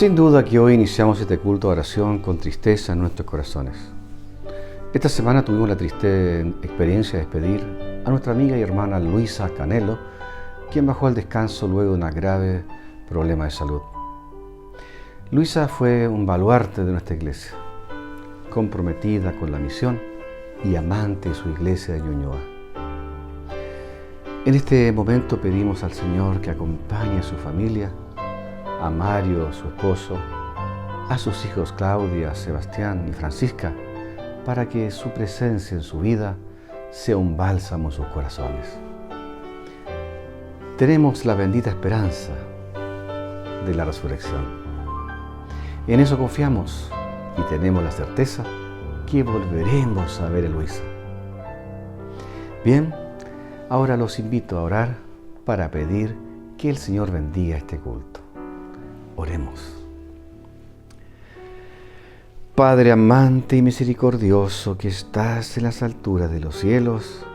Sin duda que hoy iniciamos este culto de oración con tristeza en nuestros corazones. Esta semana tuvimos la triste experiencia de despedir a nuestra amiga y hermana Luisa Canelo, quien bajó al descanso luego de un grave problema de salud. Luisa fue un baluarte de nuestra iglesia, comprometida con la misión y amante de su iglesia de Ñuñoa. En este momento pedimos al Señor que acompañe a su familia, a Mario, su esposo, a sus hijos Claudia, Sebastián y Francisca, para que su presencia en su vida sea un bálsamo en sus corazones. Tenemos la bendita esperanza de la resurrección. En eso confiamos y tenemos la certeza que volveremos a ver a Luisa. Bien, ahora los invito a orar para pedir que el Señor bendiga este culto. Oremos. Padre amante y misericordioso que estás en las alturas de los cielos,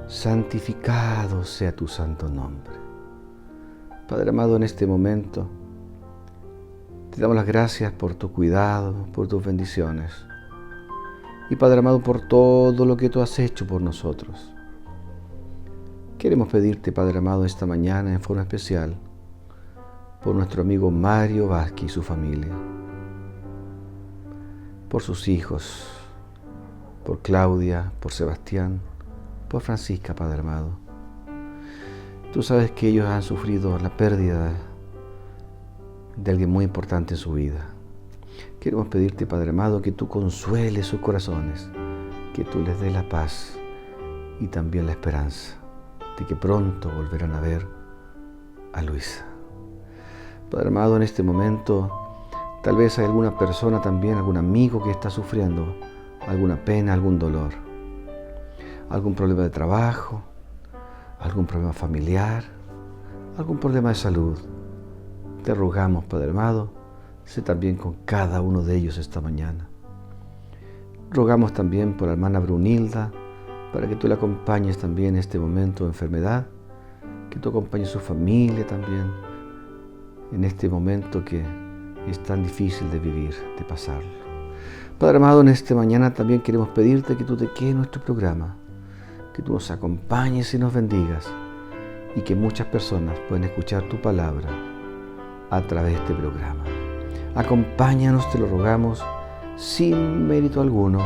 santificado sea tu santo nombre. Padre amado, en este momento te damos las gracias por tu cuidado, por tus bendiciones. Y Padre amado, por todo lo que tú has hecho por nosotros. Queremos pedirte, Padre amado, esta mañana en forma especial, por nuestro amigo Mario Vázquez y su familia, por sus hijos, por Claudia, por Sebastián, por Francisca, Padre amado. Tú sabes que ellos han sufrido la pérdida de alguien muy importante en su vida. Queremos pedirte, Padre amado, que tú consueles sus corazones, que tú les des la paz y también la esperanza de que pronto volverán a ver a Luisa. Padre amado, en este momento tal vez hay alguna persona también, algún amigo que está sufriendo alguna pena, algún dolor, algún problema de trabajo, algún problema familiar, algún problema de salud. Te rogamos, Padre amado, sé también con cada uno de ellos esta mañana. Rogamos también por la hermana Brunilda, para que tú la acompañes también en este momento de enfermedad, que tú acompañes a su familia también, en este momento que es tan difícil de vivir, de pasarlo. Padre amado, en esta mañana también queremos pedirte que tú te quedes en nuestro programa, que tú nos acompañes y nos bendigas, y que muchas personas puedan escuchar tu palabra a través de este programa. Acompáñanos, te lo rogamos, sin mérito alguno,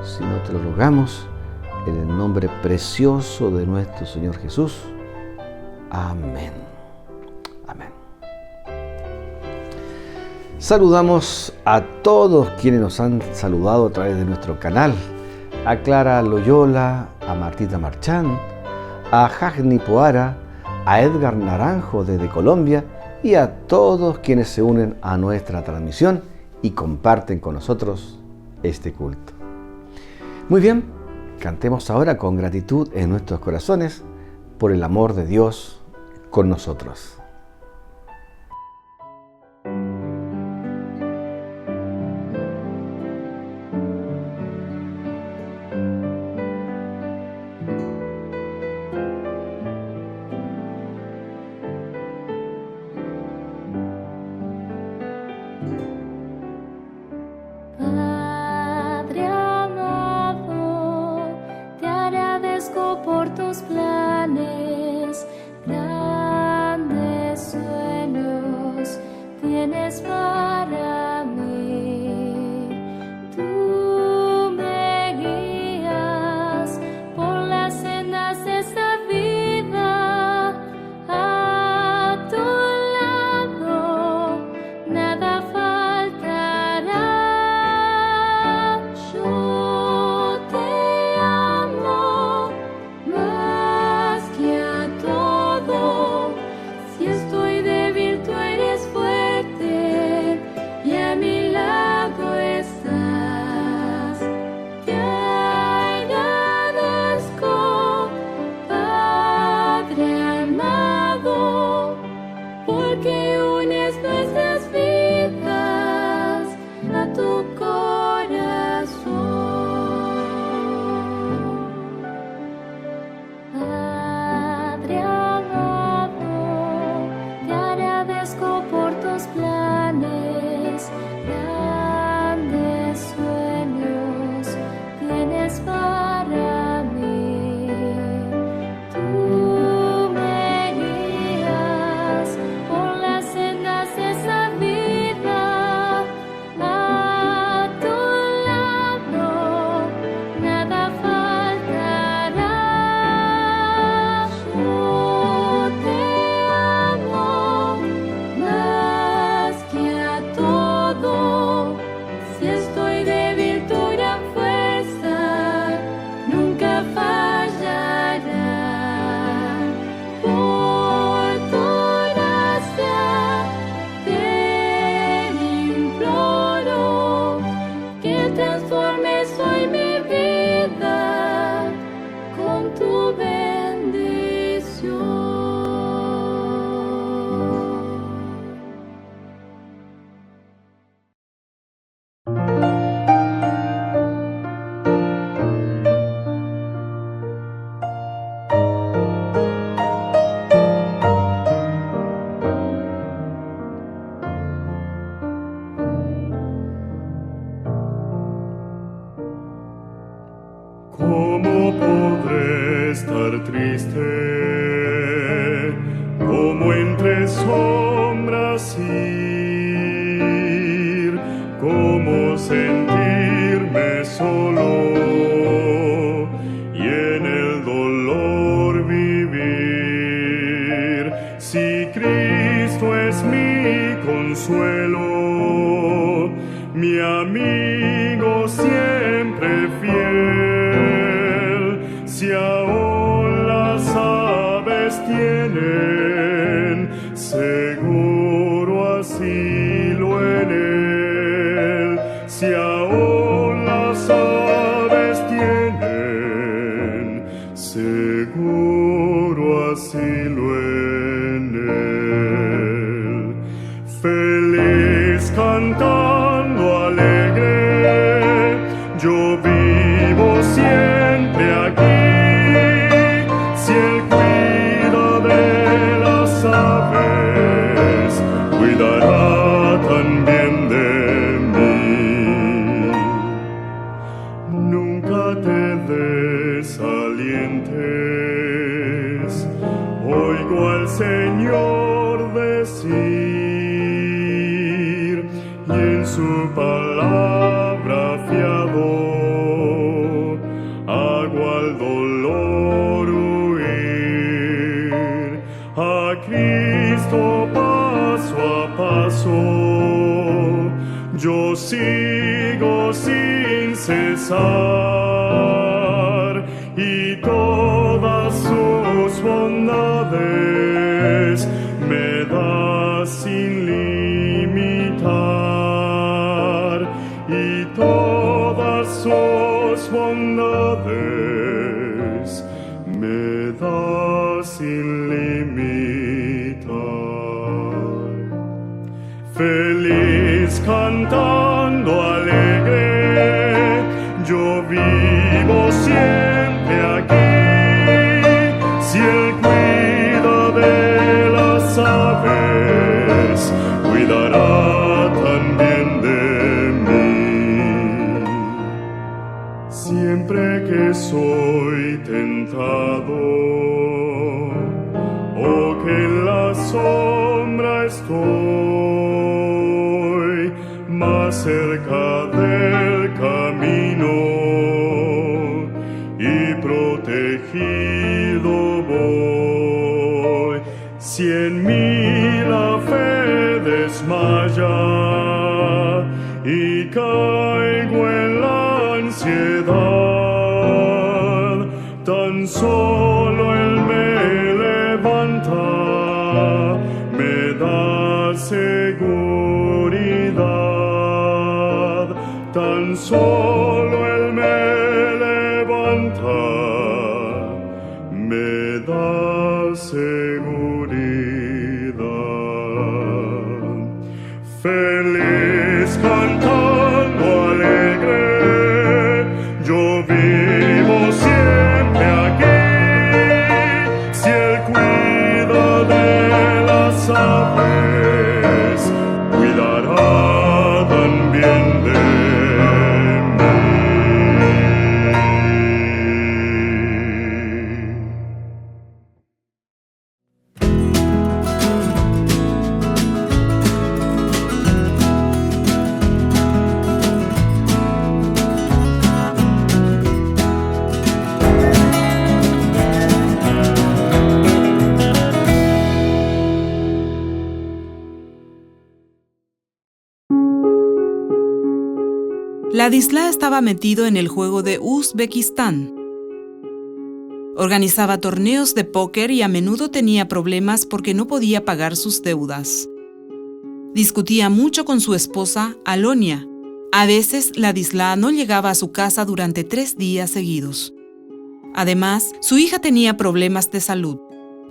sino te lo rogamos en el nombre precioso de nuestro Señor Jesús. Amén. Amén. Saludamos a todos quienes nos han saludado a través de nuestro canal. A Clara Loyola, a Martita Marchán, a Jagni Poara, a Edgar Naranjo desde Colombia y a todos quienes se unen a nuestra transmisión y comparten con nosotros este culto. Muy bien, cantemos ahora con gratitud en nuestros corazones por el amor de Dios con nosotros. Padre amado, te agradezco por tus planes grandes. ¿Cómo podré estar triste? ¿Cómo entre sombras ir? ¿Cómo sentirme solo y en el dolor vivir? Si Cristo es mi consuelo, mi amigo siempre fiel, si aún las aves tienen seguro asilo en él, si aún las aves tienen seguro asilo en él. Feliz cantando alegre, yo vivo siempre aquí. Si Él cuida de las aves, cuidará también de mí. Nunca te desalientes, oigo al Señor decir, y en su palabra fiado hago al dolor huir. A Cristo paso a paso yo sigo sin cesar, y todas sus bondades me da sin limitar, y todas sus bondades me da sin limitar. Feliz cantando alegre, yo vivo siempre aquí. Si Él cuida de las aves, cuidará también de mí. Siempre que soy tentado, o que en la sombra estoy, más cerca del camino y protegido voy. Si en mí la fe desmaya y caigo en la ansiedad, tan solo Él me levanta, me da seguridad. Tan solo Él me levanta, me da seguridad. Feliz cantando alegre, yo vivo siempre aquí. Si Él cuida de las aves, cuidará también de Ladislao estaba metido en el juego de Uzbekistán. Organizaba torneos de póker y a menudo tenía problemas porque no podía pagar sus deudas. Discutía mucho con su esposa, Alonia. A veces, Ladislao no llegaba a su casa durante 3 días seguidos. Además, su hija tenía problemas de salud.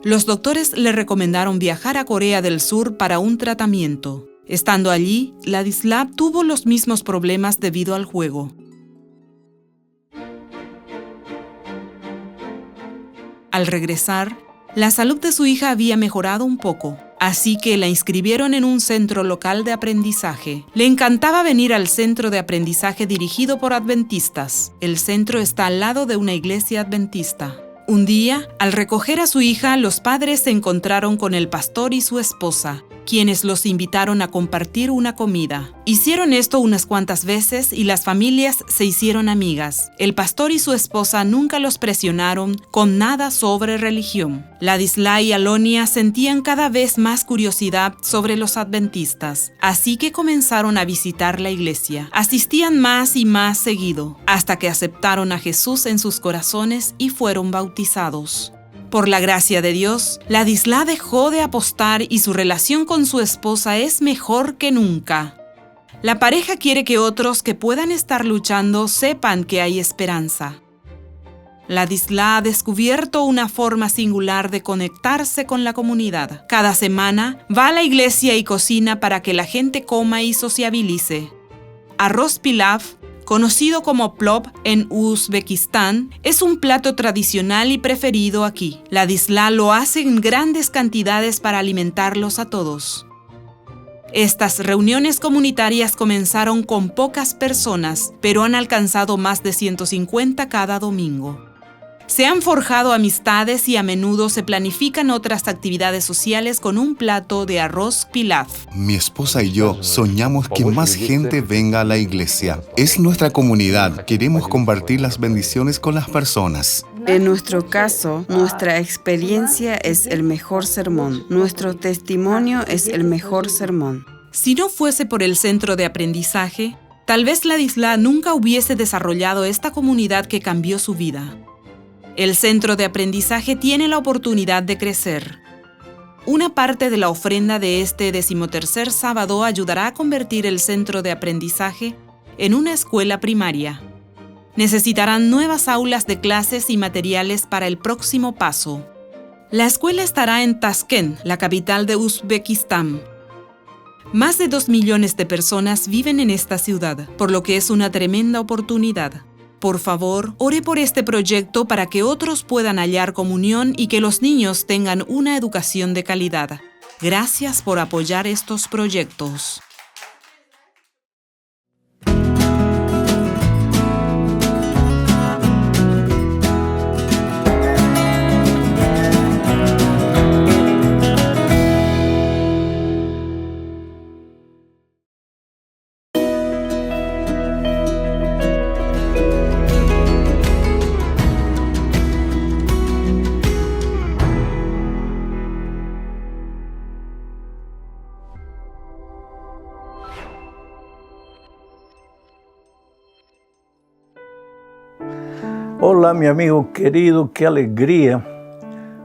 Los doctores le recomendaron viajar a Corea del Sur para un tratamiento. Estando allí, Ladislao tuvo los mismos problemas debido al juego. Al regresar, la salud de su hija había mejorado un poco. Así que la inscribieron en un centro local de aprendizaje. Le encantaba venir al centro de aprendizaje dirigido por adventistas. El centro está al lado de una iglesia adventista. Un día, al recoger a su hija, los padres se encontraron con el pastor y su esposa, quienes los invitaron a compartir una comida. Hicieron esto unas cuantas veces y las familias se hicieron amigas. El pastor y su esposa nunca los presionaron con nada sobre religión. Ladislao y Alonia sentían cada vez más curiosidad sobre los adventistas, así que comenzaron a visitar la iglesia. Asistían más y más seguido, hasta que aceptaron a Jesús en sus corazones y fueron bautizados. Por la gracia de Dios, Ladislao dejó de apostar y su relación con su esposa es mejor que nunca. La pareja quiere que otros que puedan estar luchando sepan que hay esperanza. Ladislao ha descubierto una forma singular de conectarse con la comunidad. Cada semana va a la iglesia y cocina para que la gente coma y sociabilice. Arroz pilav, conocido como plov en Uzbekistán, es un plato tradicional y preferido aquí. Ladislao lo hace en grandes cantidades para alimentarlos a todos. Estas reuniones comunitarias comenzaron con pocas personas, pero han alcanzado más de 150 cada domingo. Se han forjado amistades y a menudo se planifican otras actividades sociales con un plato de arroz pilav. Mi esposa y yo soñamos que más gente venga a la iglesia. Es nuestra comunidad. Queremos compartir las bendiciones con las personas. En nuestro caso, nuestra experiencia es el mejor sermón. Nuestro testimonio es el mejor sermón. Si no fuese por el centro de aprendizaje, tal vez Ladislao nunca hubiese desarrollado esta comunidad que cambió su vida. El centro de aprendizaje tiene la oportunidad de crecer. Una parte de la ofrenda de este 13º sábado ayudará a convertir el centro de aprendizaje en una escuela primaria. Necesitarán nuevas aulas de clases y materiales para el próximo paso. La escuela estará en Tashkent, la capital de Uzbekistán. Más de 2 millones de personas viven en esta ciudad, por lo que es una tremenda oportunidad. Por favor, ore por este proyecto para que otros puedan hallar comunión y que los niños tengan una educación de calidad. Gracias por apoyar estos proyectos. Hola, mi amigo querido, qué alegría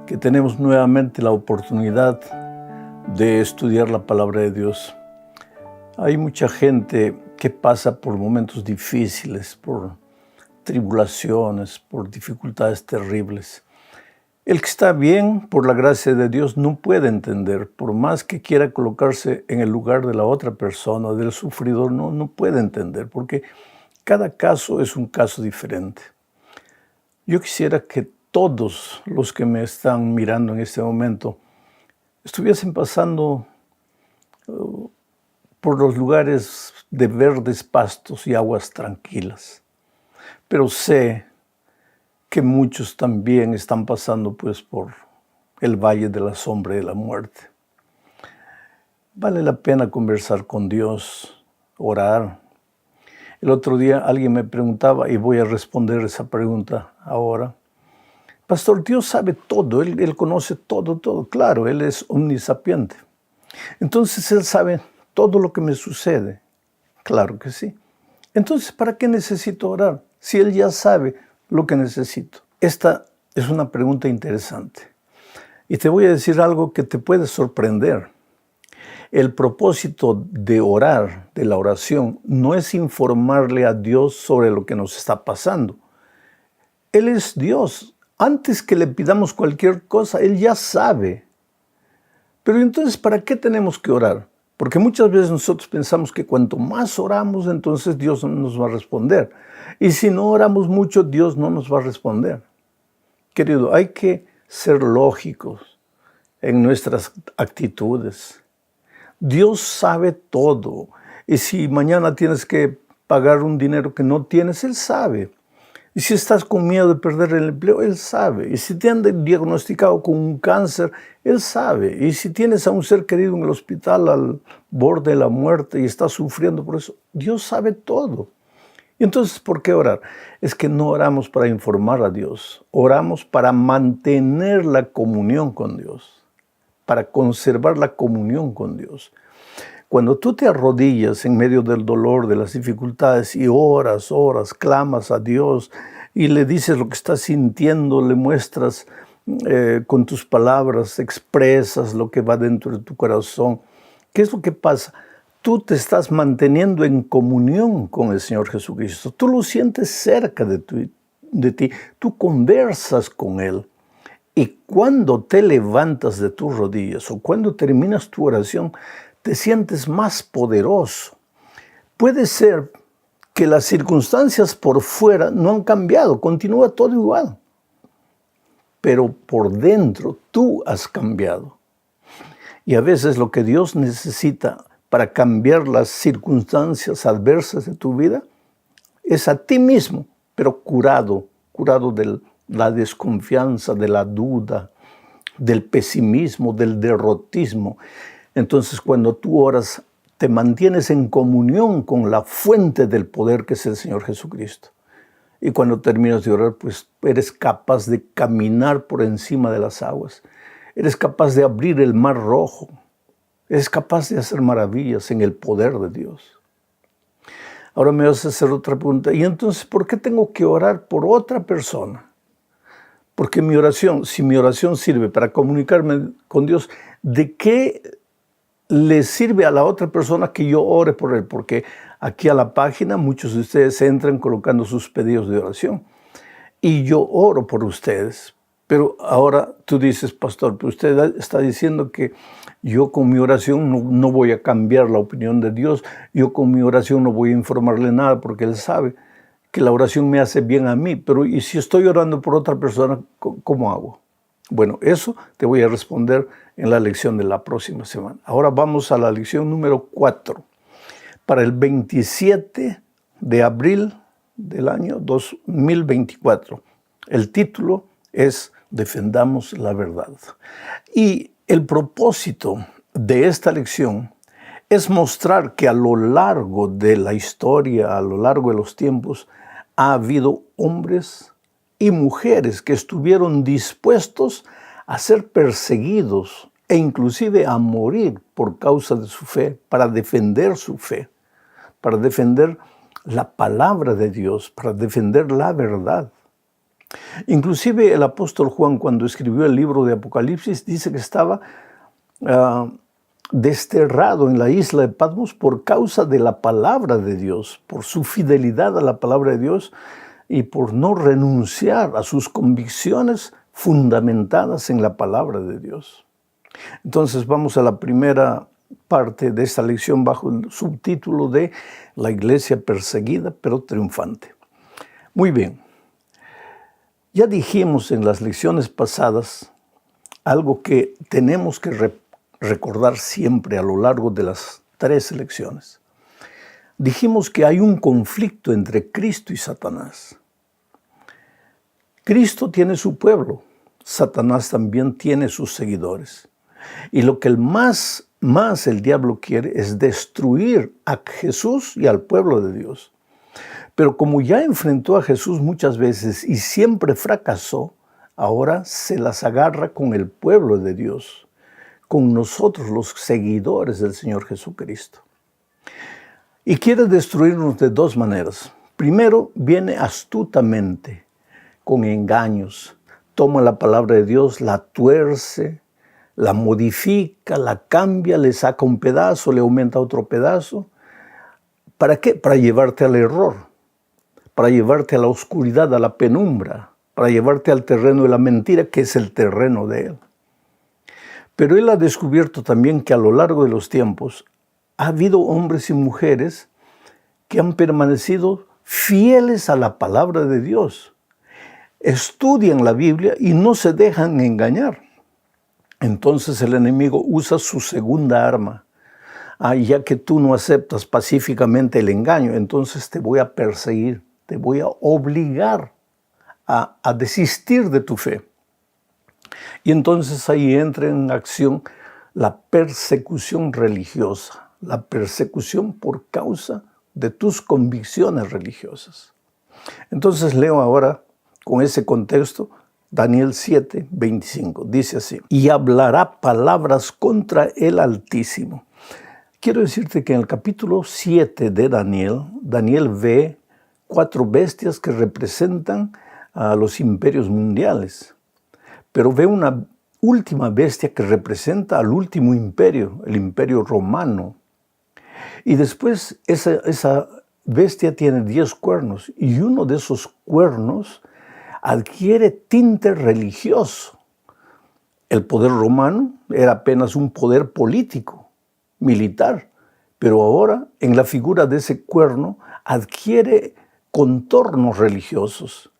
que tenemos nuevamente la oportunidad de estudiar la palabra de Dios. Hay mucha gente que pasa por momentos difíciles, por tribulaciones, por dificultades terribles. El que está bien, por la gracia de Dios, no puede entender, por más que quiera colocarse en el lugar de la otra persona, del sufridor, no puede entender, porque cada caso es un caso diferente. Yo quisiera que todos los que me están mirando en este momento estuviesen pasando por los lugares de verdes pastos y aguas tranquilas. Pero sé que muchos también están pasando pues por el valle de la sombra de la muerte. Vale la pena conversar con Dios, orar. El otro día alguien me preguntaba, y voy a responder esa pregunta ahora. Pastor, Dios sabe todo, Él conoce todo. Claro, Él es omnisapiente. Entonces Él sabe todo lo que me sucede. Claro que sí. Entonces, ¿para qué necesito orar? Si Él ya sabe lo que necesito. Esta es una pregunta interesante. Y te voy a decir algo que te puede sorprender. El propósito de orar, de la oración, no es informarle a Dios sobre lo que nos está pasando. Él es Dios. Antes que le pidamos cualquier cosa, Él ya sabe. Pero entonces, ¿para qué tenemos que orar? Porque muchas veces nosotros pensamos que cuanto más oramos, entonces Dios no nos va a responder. Y si no oramos mucho, Dios no nos va a responder. Querido, hay que ser lógicos en nuestras actitudes. Dios sabe todo. Y si mañana tienes que pagar un dinero que no tienes, Él sabe. Y si estás con miedo de perder el empleo, Él sabe. Y si te han diagnosticado con un cáncer, Él sabe. Y si tienes a un ser querido en el hospital al borde de la muerte y estás sufriendo por eso, Dios sabe todo. Y entonces, ¿por qué orar? Es que no oramos para informar a Dios. Oramos para mantener la comunión con Dios, para conservar la comunión con Dios. Cuando tú te arrodillas en medio del dolor, de las dificultades y oras, clamas a Dios y le dices lo que estás sintiendo, le muestras con tus palabras, expresas lo que va dentro de tu corazón. ¿Qué es lo que pasa? Tú te estás manteniendo en comunión con el Señor Jesucristo. Tú lo sientes cerca de ti. Tú conversas con Él. Y cuando te levantas de tus rodillas o cuando terminas tu oración, te sientes más poderoso. Puede ser que las circunstancias por fuera no han cambiado, continúa todo igual. Pero por dentro tú has cambiado. Y a veces lo que Dios necesita para cambiar las circunstancias adversas de tu vida es a ti mismo, pero curado de la desconfianza, de la duda, del pesimismo, del derrotismo. Entonces, cuando tú oras, te mantienes en comunión con la fuente del poder que es el Señor Jesucristo. Y cuando terminas de orar, pues eres capaz de caminar por encima de las aguas. Eres capaz de abrir el mar rojo. Eres capaz de hacer maravillas en el poder de Dios. Ahora me vas a hacer otra pregunta. ¿Y entonces por qué tengo que orar por otra persona? Porque mi oración, si mi oración sirve para comunicarme con Dios, ¿de qué le sirve a la otra persona que yo ore por él? Porque aquí a la página muchos de ustedes entran colocando sus pedidos de oración y yo oro por ustedes. Pero ahora tú dices, pastor, pero usted está diciendo que yo con mi oración no voy a cambiar la opinión de Dios, yo con mi oración no voy a informarle nada porque Él sabe que la oración me hace bien a mí. Pero ¿y si estoy orando por otra persona, cómo hago? Bueno, eso te voy a responder en la lección de la próxima semana. Ahora vamos a la lección número 4. Para el 27 de abril del año 2024. El título es Defendamos la verdad. Y el propósito de esta lección es mostrar que a lo largo de la historia, a lo largo de los tiempos, ha habido hombres y mujeres que estuvieron dispuestos a ser perseguidos e inclusive a morir por causa de su fe, para defender su fe, para defender la palabra de Dios, para defender la verdad. Inclusive el apóstol Juan, cuando escribió el libro de Apocalipsis, dice que estaba desterrado en la isla de Patmos por causa de la palabra de Dios, por su fidelidad a la palabra de Dios y por no renunciar a sus convicciones fundamentadas en la palabra de Dios. Entonces vamos a la primera parte de esta lección bajo el subtítulo de La iglesia perseguida pero triunfante. Muy bien. Ya dijimos en las lecciones pasadas algo que tenemos que recordar siempre a lo largo de las 3 lecciones. Dijimos que hay un conflicto entre Cristo y Satanás. Cristo tiene su pueblo, Satanás también tiene sus seguidores. Y lo que más el diablo quiere es destruir a Jesús y al pueblo de Dios. Pero como ya enfrentó a Jesús muchas veces y siempre fracasó, ahora se las agarra con el pueblo de Dios, con nosotros los seguidores del Señor Jesucristo. Y quiere destruirnos de 2 maneras. Primero, viene astutamente, con engaños. Toma la palabra de Dios, la tuerce, la modifica, la cambia, le saca un pedazo, le aumenta otro pedazo. ¿Para qué? Para llevarte al error, para llevarte a la oscuridad, a la penumbra, para llevarte al terreno de la mentira, que es el terreno de Él. Pero Él ha descubierto también que a lo largo de los tiempos ha habido hombres y mujeres que han permanecido fieles a la palabra de Dios. Estudian la Biblia y no se dejan engañar. Entonces el enemigo usa su segunda arma. Ya que tú no aceptas pacíficamente el engaño, entonces te voy a perseguir, te voy a obligar a desistir de tu fe. Y entonces ahí entra en acción la persecución religiosa, la persecución por causa de tus convicciones religiosas. Entonces leo ahora, con ese contexto, Daniel 7, 25. Dice así: y hablará palabras contra el Altísimo. Quiero decirte que en el capítulo 7 de Daniel ve 4 bestias que representan a los imperios mundiales. Pero ve una última bestia que representa al último imperio, el imperio romano. Y después esa bestia tiene 10 cuernos y uno de esos cuernos adquiere tinte religioso. El poder romano era apenas un poder político, militar, pero ahora en la figura de ese cuerno adquiere contornos religiosos.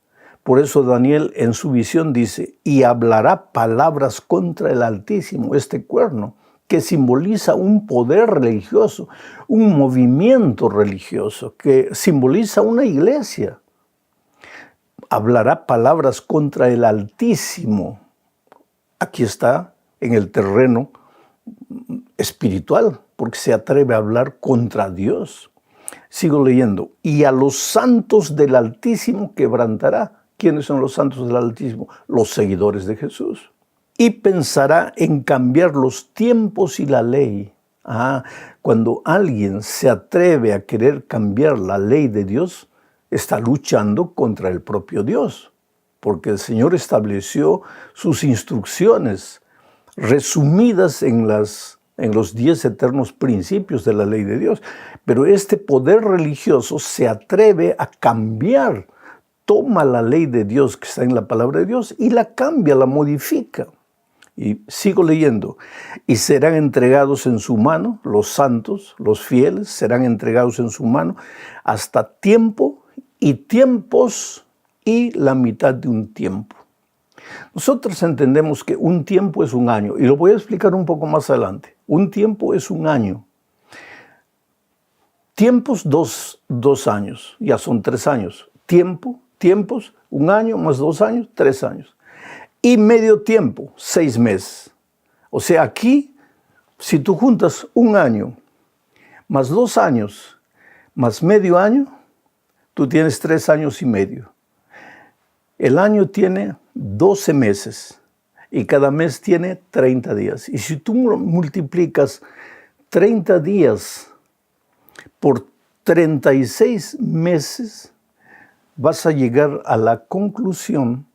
Por eso Daniel en su visión dice: y hablará palabras contra el Altísimo, este cuerno, que simboliza un poder religioso, un movimiento religioso, que simboliza una iglesia. Hablará palabras contra el Altísimo. Aquí está en el terreno espiritual, porque se atreve a hablar contra Dios. Sigo leyendo: y a los santos del Altísimo quebrantará. ¿Quiénes son los santos del Altísimo? Los seguidores de Jesús. Y pensará en cambiar los tiempos y la ley. Cuando alguien se atreve a querer cambiar la ley de Dios, está luchando contra el propio Dios, porque el Señor estableció sus instrucciones resumidas en los 10 eternos principios de la ley de Dios. Pero este poder religioso se atreve a cambiar, toma la ley de Dios que está en la palabra de Dios y la cambia, la modifica. Y sigo leyendo: y serán entregados en su mano, los santos, los fieles, serán entregados en su mano hasta tiempo y tiempos y la mitad de un tiempo. Nosotros entendemos que un tiempo es un año, y lo voy a explicar un poco más adelante. Un tiempo es un año. Tiempos, dos años, ya son 3 años. Tiempos, un año más 2 años, 3 años. Y medio tiempo, 6 meses. O sea, aquí, si tú juntas un año más 2 años más medio año, tú tienes 3 años y medio. El año tiene 12 meses y cada mes tiene 30 días. Y si tú multiplicas 30 días por 36 meses, vas a llegar a la conclusión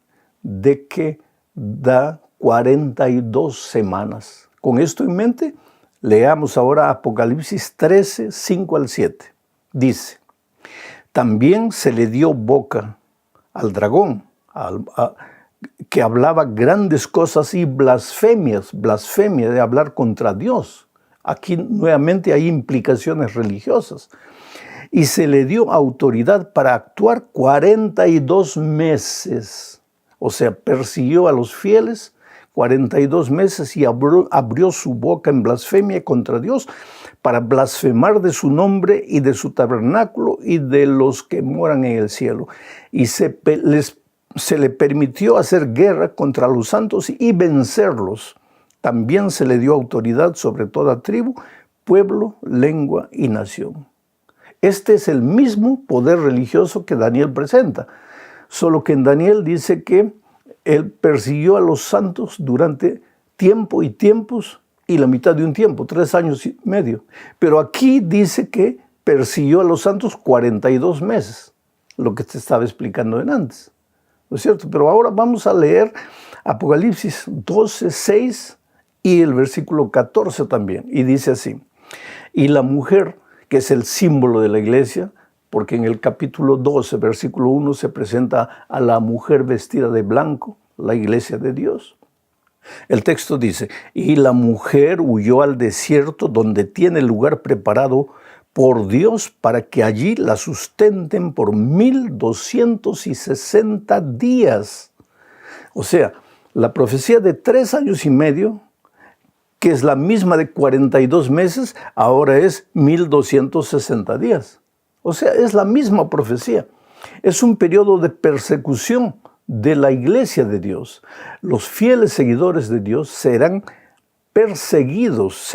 de que da 42 semanas. Con esto en mente, leamos ahora Apocalipsis 13, 5 al 7. Dice: también se le dio boca al dragón, que hablaba grandes cosas y blasfemia de hablar contra Dios. Aquí nuevamente hay implicaciones religiosas. Y se le dio autoridad para actuar 42 meses. O sea, persiguió a los fieles 42 meses y abrió su boca en blasfemia contra Dios para blasfemar de su nombre y de su tabernáculo y de los que moran en el cielo. Y se le permitió hacer guerra contra los santos y vencerlos. También se le dio autoridad sobre toda tribu, pueblo, lengua y nación. Este es el mismo poder religioso que Daniel presenta, solo que en Daniel dice que él persiguió a los santos durante tiempo y tiempos y la mitad de un tiempo, 3 años y medio. Pero aquí dice que persiguió a los santos 42 meses, lo que te estaba explicando antes, ¿no es cierto? Pero ahora vamos a leer Apocalipsis 12, 6 y el versículo 14 también, y dice así: y la mujer, que es el símbolo de la iglesia, porque en el capítulo 12, versículo 1, se presenta a la mujer vestida de blanco, la iglesia de Dios. El texto dice: y la mujer huyó al desierto donde tiene lugar preparado por Dios para que allí la sustenten por 1260 días. O sea, la profecía de 3 años y medio que es la misma de 42 meses, ahora es 1260 días. O sea, es la misma profecía. Es un periodo de persecución de la iglesia de Dios. Los fieles seguidores de Dios serían perseguidos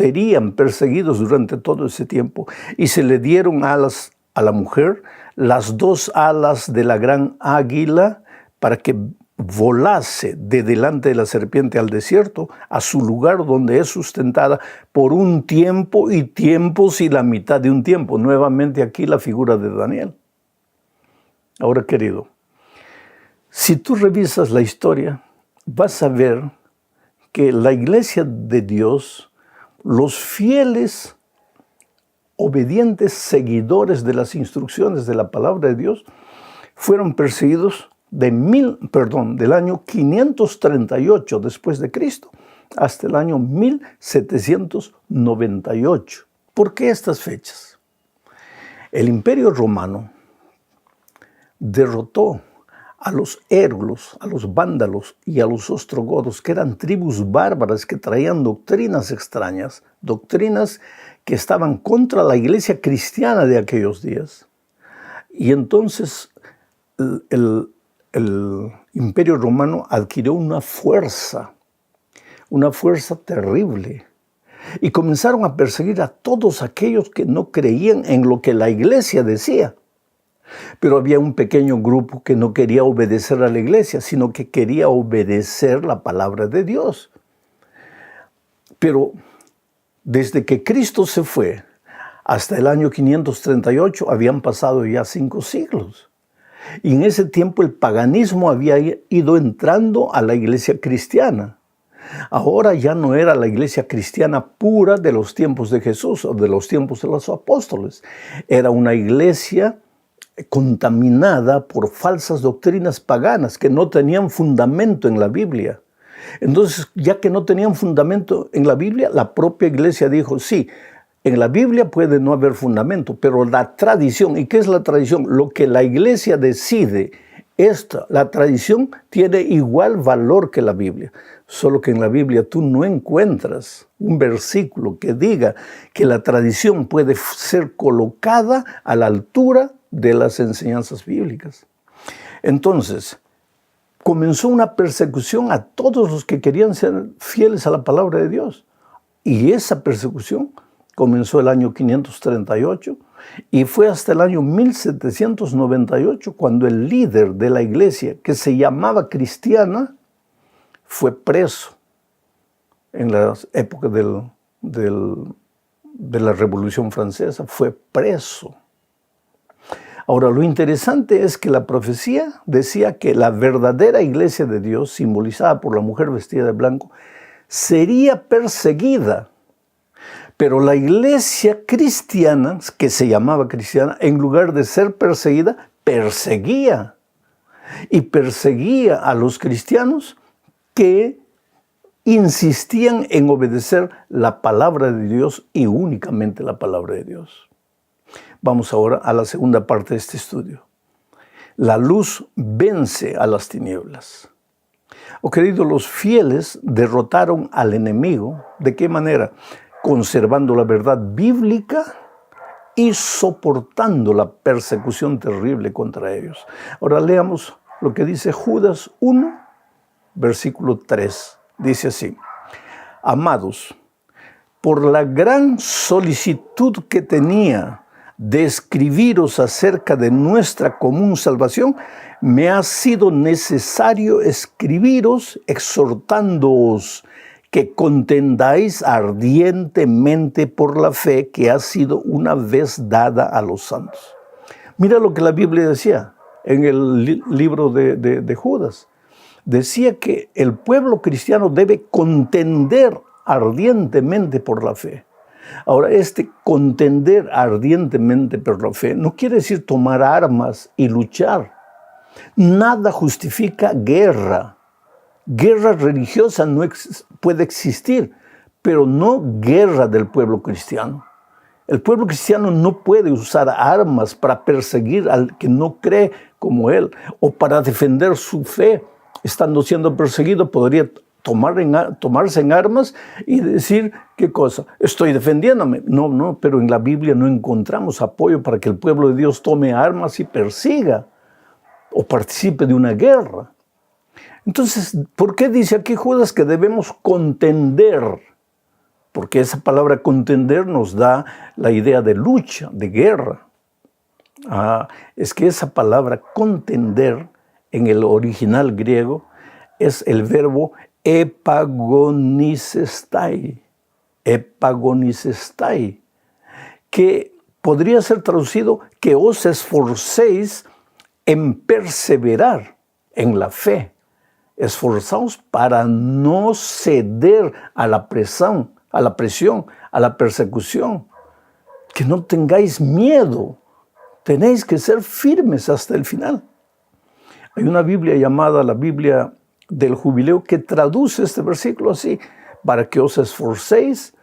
durante todo ese tiempo. Y se le dieron alas a la mujer, las 2 alas de la gran águila, para que volase de delante de la serpiente al desierto, a su lugar donde es sustentada por un tiempo y tiempos y la mitad de un tiempo. Nuevamente aquí la figura de Daniel. Ahora, querido, si tú revisas la historia, vas a ver que la iglesia de Dios, los fieles, obedientes seguidores de las instrucciones de la palabra de Dios, fueron perseguidos del año 538 después de Cristo hasta el año 1798. ¿Por qué estas fechas? El Imperio Romano derrotó a los érgulos, a los vándalos y a los ostrogodos, que eran tribus bárbaras que traían doctrinas extrañas, doctrinas que estaban contra la iglesia cristiana de aquellos días. Y entonces el Imperio Romano adquirió una fuerza terrible. Y comenzaron a perseguir a todos aquellos que no creían en lo que la iglesia decía. Pero había un pequeño grupo que no quería obedecer a la iglesia, sino que quería obedecer la palabra de Dios. Pero desde que Cristo se fue hasta el año 538 habían pasado ya 5 siglos. Y en ese tiempo el paganismo había ido entrando a la iglesia cristiana. Ahora ya no era la iglesia cristiana pura de los tiempos de Jesús o de los tiempos de los apóstoles. Era una iglesia contaminada por falsas doctrinas paganas que no tenían fundamento en la Biblia. Entonces, ya que no tenían fundamento en la Biblia, la propia iglesia dijo, sí, en la Biblia puede no haber fundamento, pero la tradición, ¿y qué es la tradición? Lo que la iglesia decide, la tradición tiene igual valor que la Biblia, solo que en la Biblia tú no encuentras un versículo que diga que la tradición puede ser colocada a la altura de las enseñanzas bíblicas. Entonces, comenzó una persecución a todos los que querían ser fieles a la palabra de Dios. Y esa persecución comenzó el año 538 y fue hasta el año 1798 cuando el líder de la iglesia, que se llamaba cristiana, fue preso en la época de la Revolución Francesa, fue preso. Ahora, lo interesante es que la profecía decía que la verdadera iglesia de Dios, simbolizada por la mujer vestida de blanco, sería perseguida. Pero la iglesia cristiana, que se llamaba cristiana, en lugar de ser perseguida, perseguía. Y perseguía a los cristianos que insistían en obedecer la palabra de Dios y únicamente la palabra de Dios. Vamos ahora a la segunda parte de este estudio. La luz vence a las tinieblas. Oh, queridos, los fieles derrotaron al enemigo. ¿De qué manera? Conservando la verdad bíblica y soportando la persecución terrible contra ellos. Ahora leamos lo que dice Judas 1, versículo 3. Dice así: Amados, por la gran solicitud que tenía de escribiros acerca de nuestra común salvación, me ha sido necesario escribiros exhortándoos que contendáis ardientemente por la fe que ha sido una vez dada a los santos. Mira lo que la Biblia decía en el libro de Judas. Decía que el pueblo cristiano debe contender ardientemente por la fe. Ahora, este contender ardientemente por la fe no quiere decir tomar armas y luchar. Nada justifica guerra. Guerra religiosa no puede existir, pero no guerra del pueblo cristiano. El pueblo cristiano no puede usar armas para perseguir al que no cree como él o para defender su fe. Estando siendo perseguido, podría tomarse en armas y decir, ¿qué cosa? Estoy defendiéndome. No, pero en la Biblia no encontramos apoyo para que el pueblo de Dios tome armas y persiga o participe de una guerra. Entonces, ¿por qué dice aquí Judas que debemos contender? Porque esa palabra contender nos da la idea de lucha, de guerra. Es que esa palabra contender en el original griego es el verbo epagonisestai, que podría ser traducido que os esforcéis en perseverar en la fe. Esforzaos para no ceder a la presión, a la persecución. Que no tengáis miedo. Tenéis que ser firmes hasta el final. Hay una Biblia llamada la Biblia del Jubileo que traduce este versículo así, para que os esforcéis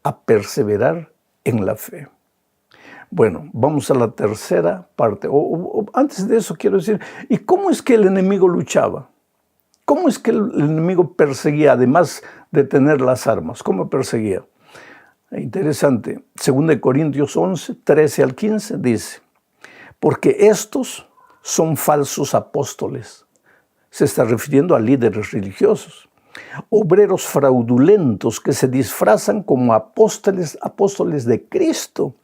a perseverar en la fe. Bueno, vamos a la tercera parte. Antes de eso quiero decir, ¿y cómo es que el enemigo luchaba? ¿Cómo es que el enemigo perseguía, además de tener las armas? ¿Cómo perseguía? Interesante. 2 Corintios 11, 13 al 15 dice, porque estos son falsos apóstoles. Se está refiriendo a líderes religiosos. Obreros fraudulentos que se disfrazan como apóstoles de Cristo.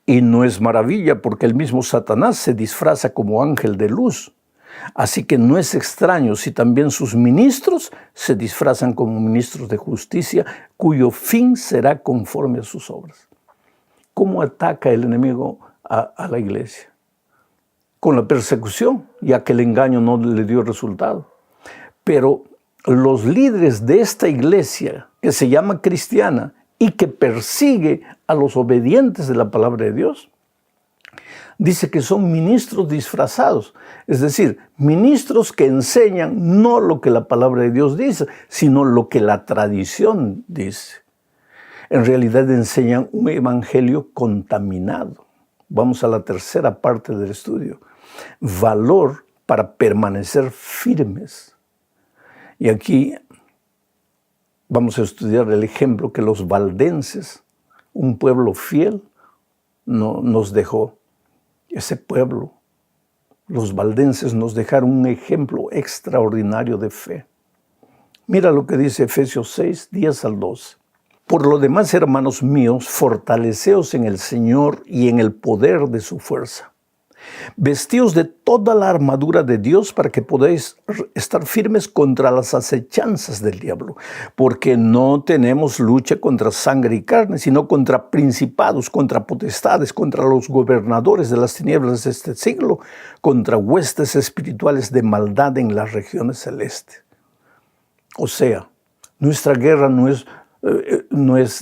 Y no es maravilla porque el mismo Satanás se disfraza como ángel de luz. Así que no es extraño si también sus ministros se disfrazan como ministros de justicia, cuyo fin será conforme a sus obras. ¿Cómo ataca el enemigo a la iglesia? Con la persecución, ya que el engaño no le dio resultado. Pero los líderes de esta iglesia, que se llama cristiana y que persigue a los obedientes de la palabra de Dios, dice que son ministros disfrazados, es decir, ministros que enseñan no lo que la palabra de Dios dice, sino lo que la tradición dice. En realidad enseñan un evangelio contaminado. Vamos a la tercera parte del estudio. Valor para permanecer firmes. Y aquí vamos a estudiar el ejemplo que los valdenses, un pueblo fiel, nos dejó. Ese pueblo, los valdenses, nos dejaron un ejemplo extraordinario de fe. Mira lo que dice Efesios 6, 10 al 12. Por lo demás, hermanos míos, fortaleceos en el Señor y en el poder de su fuerza. Vestíos de toda la armadura de Dios para que podáis estar firmes contra las acechanzas del diablo, porque no tenemos lucha contra sangre y carne, sino contra principados, contra potestades, contra los gobernadores de las tinieblas de este siglo, contra huestes espirituales de maldad en las regiones celestes. O sea, nuestra guerra no es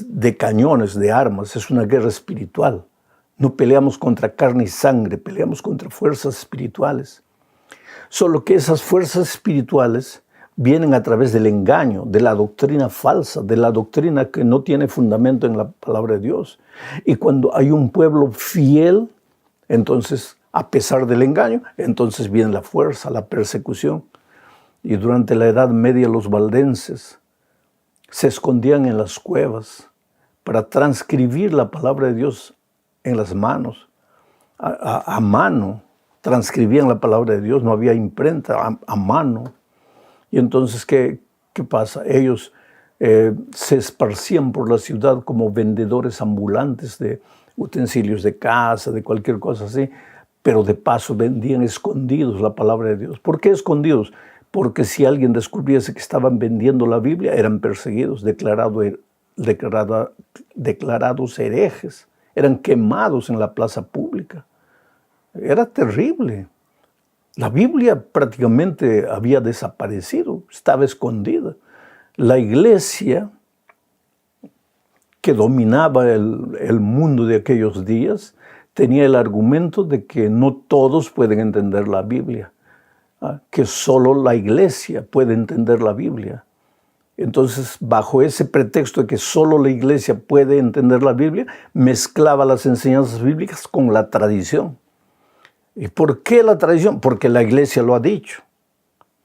de cañones, de armas, es una guerra espiritual. No peleamos contra carne y sangre, peleamos contra fuerzas espirituales. Solo que esas fuerzas espirituales vienen a través del engaño, de la doctrina falsa, de la doctrina que no tiene fundamento en la palabra de Dios. Y cuando hay un pueblo fiel, entonces, a pesar del engaño, entonces viene la fuerza, la persecución. Y durante la Edad Media los valdenses se escondían en las cuevas para transcribir la palabra de Dios en las manos, a mano, transcribían la palabra de Dios, no había imprenta, a mano. Y entonces, ¿qué pasa? Ellos se esparcían por la ciudad como vendedores ambulantes de utensilios de casa, de cualquier cosa así, pero de paso vendían escondidos la palabra de Dios. ¿Por qué escondidos? Porque si alguien descubriese que estaban vendiendo la Biblia, eran perseguidos, declarados herejes. Eran quemados en la plaza pública. Era terrible. La Biblia prácticamente había desaparecido, estaba escondida. La iglesia que dominaba el mundo de aquellos días tenía el argumento de que no todos pueden entender la Biblia, que solo la iglesia puede entender la Biblia. Entonces, bajo ese pretexto de que solo la iglesia puede entender la Biblia, mezclaba las enseñanzas bíblicas con la tradición. ¿Y por qué la tradición? Porque la iglesia lo ha dicho.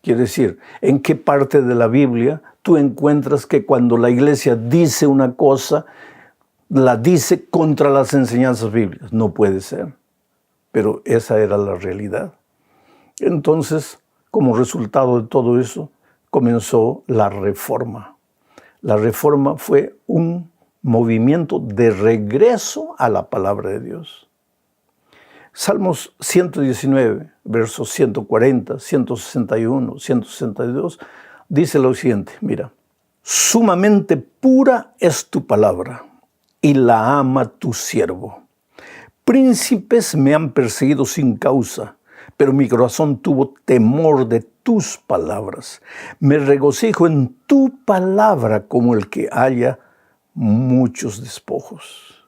Quiere decir, ¿en qué parte de la Biblia tú encuentras que cuando la iglesia dice una cosa, la dice contra las enseñanzas bíblicas. No puede ser. Pero esa era la realidad. Entonces, como resultado de todo eso, comenzó la Reforma. La Reforma fue un movimiento de regreso a la palabra de Dios. Salmos 119, versos 140, 161, 162, dice lo siguiente, mira, sumamente pura es tu palabra y la ama tu siervo. Príncipes me han perseguido sin causa, pero mi corazón tuvo temor de tus palabras. Me regocijo en tu palabra como el que halla muchos despojos.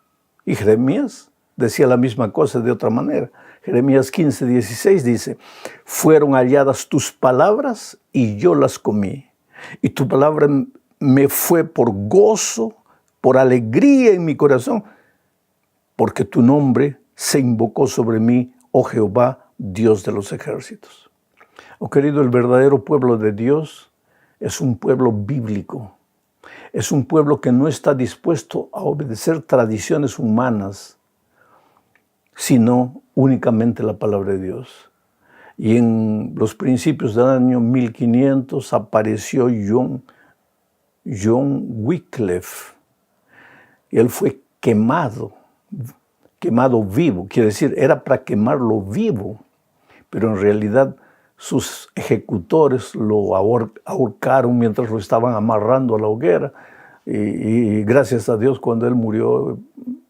Y Jeremías decía la misma cosa de otra manera. Jeremías 15, 16 dice, fueron halladas tus palabras y yo las comí. Y tu palabra me fue por gozo, por alegría en mi corazón, porque tu nombre se invocó sobre mí, oh Jehová, Dios de los ejércitos. Oh querido, el verdadero pueblo de Dios es un pueblo bíblico. Es un pueblo que no está dispuesto a obedecer tradiciones humanas, sino únicamente la palabra de Dios. Y en los principios del año 1500 apareció John Wycliffe. Y él fue quemado vivo. Quiere decir, era para quemarlo vivo. Pero en realidad sus ejecutores lo ahorcaron mientras lo estaban amarrando a la hoguera. Y gracias a Dios, cuando él murió,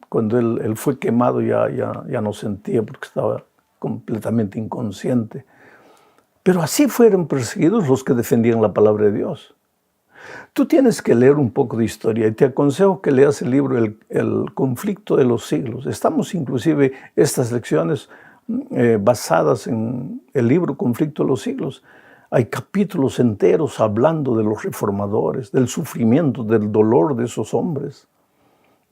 cuando él fue quemado, ya no sentía porque estaba completamente inconsciente. Pero así fueron perseguidos los que defendían la palabra de Dios. Tú tienes que leer un poco de historia y te aconsejo que leas el libro El conflicto de los siglos. Estamos inclusive estas lecciones basadas en el libro Conflicto de los siglos. Hay capítulos enteros hablando de los reformadores, del sufrimiento, del dolor de esos hombres.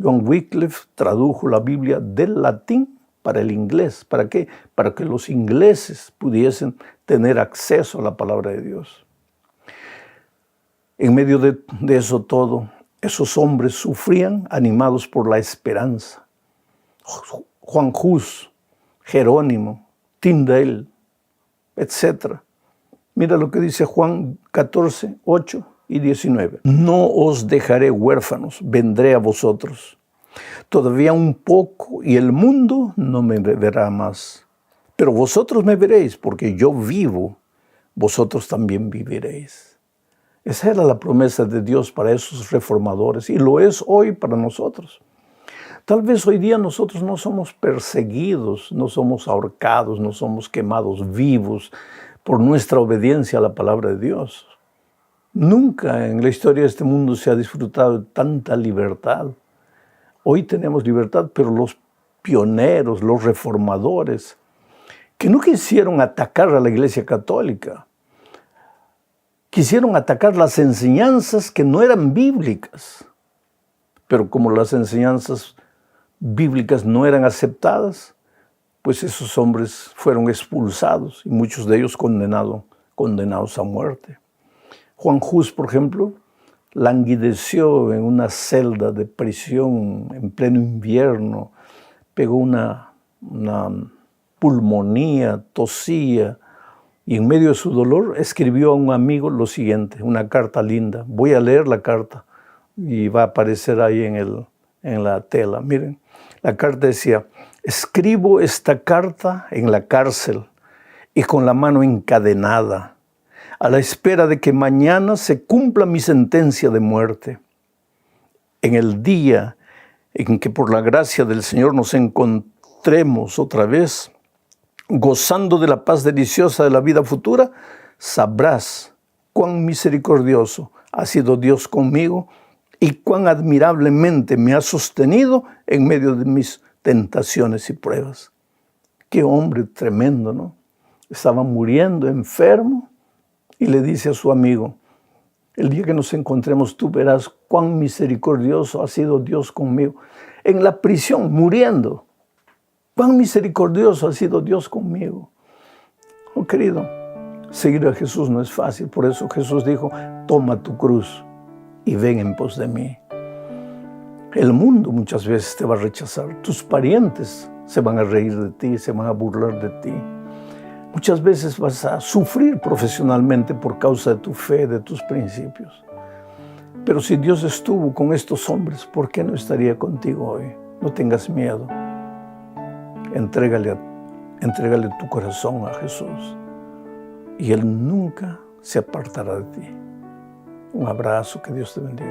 John Wycliffe tradujo la Biblia del latín para el inglés. ¿Para qué? Para que los ingleses pudiesen tener acceso a la palabra de Dios. En medio de eso todo, esos hombres sufrían animados por la esperanza. Juan Hus, Jerónimo, Tyndale, etc. Mira lo que dice Juan 14, 8 y 19. No os dejaré huérfanos, vendré a vosotros. Todavía un poco y el mundo no me verá más. Pero vosotros me veréis, porque yo vivo, vosotros también viviréis. Esa era la promesa de Dios para esos reformadores y lo es hoy para nosotros. Tal vez hoy día nosotros no somos perseguidos, no somos ahorcados, no somos quemados vivos por nuestra obediencia a la palabra de Dios. Nunca en la historia de este mundo se ha disfrutado de tanta libertad. Hoy tenemos libertad, pero los pioneros, los reformadores, que no quisieron atacar a la Iglesia Católica, quisieron atacar las enseñanzas que no eran bíblicas. Pero como las enseñanzas bíblicas no eran aceptadas, pues esos hombres fueron expulsados y muchos de ellos condenados a muerte. Juan Hus, por ejemplo, languideció en una celda de prisión en pleno invierno, pegó una pulmonía, tosía, y en medio de su dolor escribió a un amigo lo siguiente, una carta linda. Voy a leer la carta y va a aparecer ahí en la tela. Miren, la carta decía, escribo esta carta en la cárcel y con la mano encadenada, a la espera de que mañana se cumpla mi sentencia de muerte. En el día en que por la gracia del Señor nos encontremos otra vez, gozando de la paz deliciosa de la vida futura, sabrás cuán misericordioso ha sido Dios conmigo y cuán admirablemente me ha sostenido en medio de mis tentaciones y pruebas. Qué hombre tremendo, ¿no? Estaba muriendo, enfermo, y le dice a su amigo, el día que nos encontremos tú verás cuán misericordioso ha sido Dios conmigo. En la prisión, muriendo, cuán misericordioso ha sido Dios conmigo. Oh, querido, Seguir a Jesús no es fácil, por eso Jesús dijo, toma tu cruz y ven en pos de mí. El mundo muchas veces te va a rechazar, tus parientes se van a reír de ti, se van a burlar de ti. Muchas veces vas a sufrir profesionalmente por causa de tu fe, de tus principios. Pero si Dios estuvo con estos hombres, ¿por qué no estaría contigo hoy? No tengas miedo. Entrégale tu corazón a Jesús y Él nunca se apartará de ti. Un abrazo, que Dios te bendiga.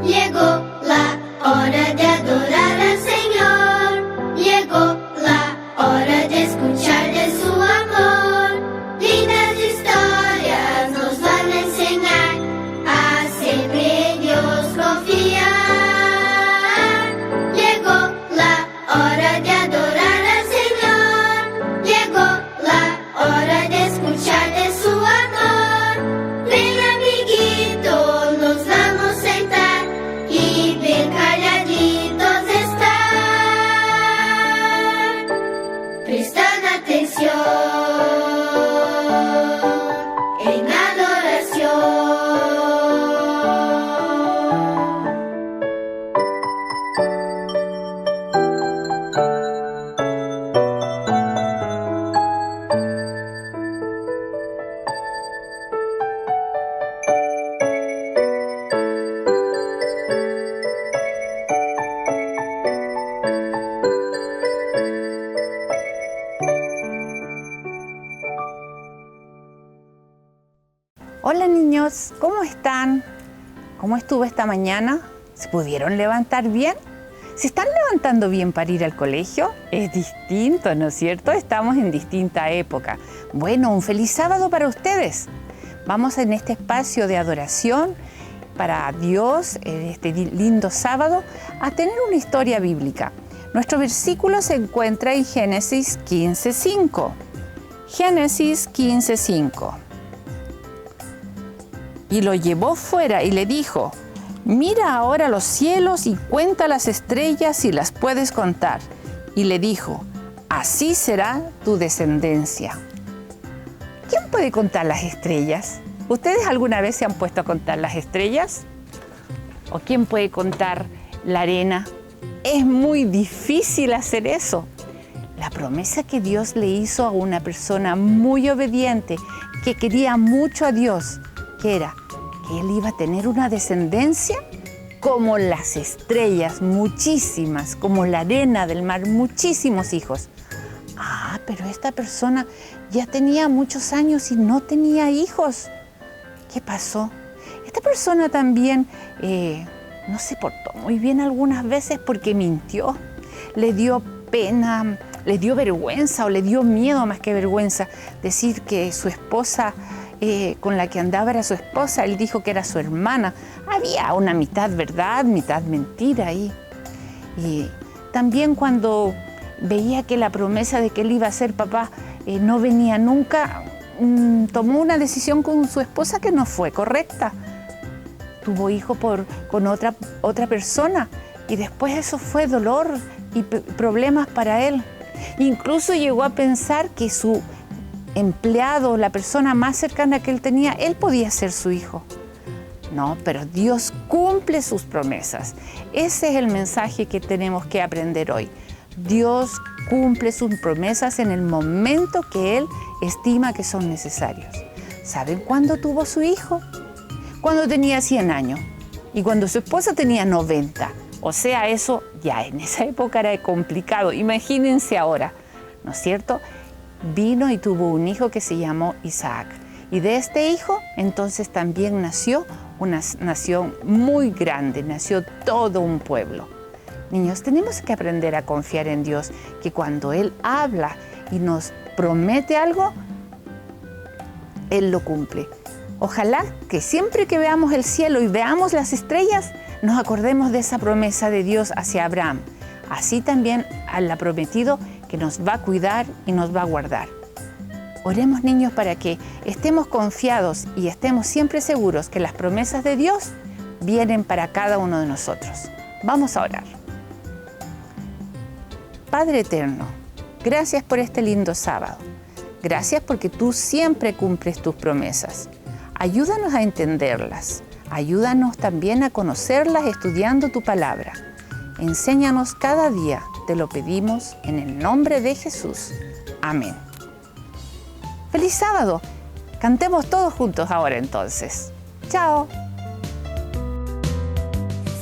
Llegó la hora de adorar al Señor. Llegó la hora de escuchar de su amor. Lindas historias nos van a enseñar a siempre en Dios confiar. Llegó la hora de adorar al Señor. Llegó la hora de escuchar de su amor. Ven, amiguito, nos vamos a sentar y bien calladitos estar, prestan atención en adoración. Hola niños, ¿cómo están? ¿Cómo estuvo esta mañana? ¿Se pudieron levantar bien? ¿Se están levantando bien para ir al colegio? Es distinto, ¿no es cierto? Estamos en distinta época. Bueno, un feliz sábado para ustedes. Vamos en este espacio de adoración para Dios, en este lindo sábado, a tener una historia bíblica. Nuestro versículo se encuentra en Génesis 15:5. Génesis 15:5. Y lo llevó fuera y le dijo, mira ahora los cielos y cuenta las estrellas si las puedes contar. Y le dijo, así será tu descendencia. ¿Quién puede contar las estrellas? ¿Ustedes alguna vez se han puesto a contar las estrellas? ¿O quién puede contar la arena? Es muy difícil hacer eso. La promesa que Dios le hizo a una persona muy obediente, que quería mucho a Dios, que era que él iba a tener una descendencia como las estrellas, muchísimas, como la arena del mar, muchísimos hijos. Ah, pero esta persona ya tenía muchos años y no tenía hijos. ¿Qué pasó? Esta persona también no se portó muy bien algunas veces porque mintió. Le dio pena, le dio vergüenza o le dio miedo más que vergüenza decir que su esposa con la que andaba era su esposa. Él dijo que era su hermana. Había una mitad verdad, mitad mentira ahí. Y también cuando veía que la promesa de que él iba a ser papá no venía nunca, tomó una decisión con su esposa que no fue correcta. Tuvo hijo con otra persona y después eso fue dolor y problemas para él. Incluso llegó a pensar que su empleado, la persona más cercana que él tenía, él podía ser su hijo. No, pero Dios cumple sus promesas. Ese es el mensaje que tenemos que aprender hoy. Dios cumple sus promesas en el momento que Él estima que son necesarios. ¿Saben cuándo tuvo su hijo? Cuando tenía 100 años y cuando su esposa tenía 90. O sea, eso ya en esa época era complicado. Imagínense ahora, ¿no es cierto? Vino y tuvo un hijo que se llamó Isaac. Y de este hijo, entonces también nació una nación muy grande, nació todo un pueblo. Niños, tenemos que aprender a confiar en Dios, que cuando Él habla y nos promete algo, Él lo cumple. Ojalá que siempre que veamos el cielo y veamos las estrellas, nos acordemos de esa promesa de Dios hacia Abraham. Así también al prometido que nos va a cuidar y nos va a guardar. Oremos, niños, para que estemos confiados y estemos siempre seguros que las promesas de Dios vienen para cada uno de nosotros. Vamos a orar. Padre eterno, gracias por este lindo sábado. Gracias porque tú siempre cumples tus promesas. Ayúdanos a entenderlas. Ayúdanos también a conocerlas estudiando tu palabra. Enséñanos cada día, te lo pedimos en el nombre de Jesús. Amén. ¡Feliz sábado! Cantemos todos juntos ahora entonces. ¡Chao!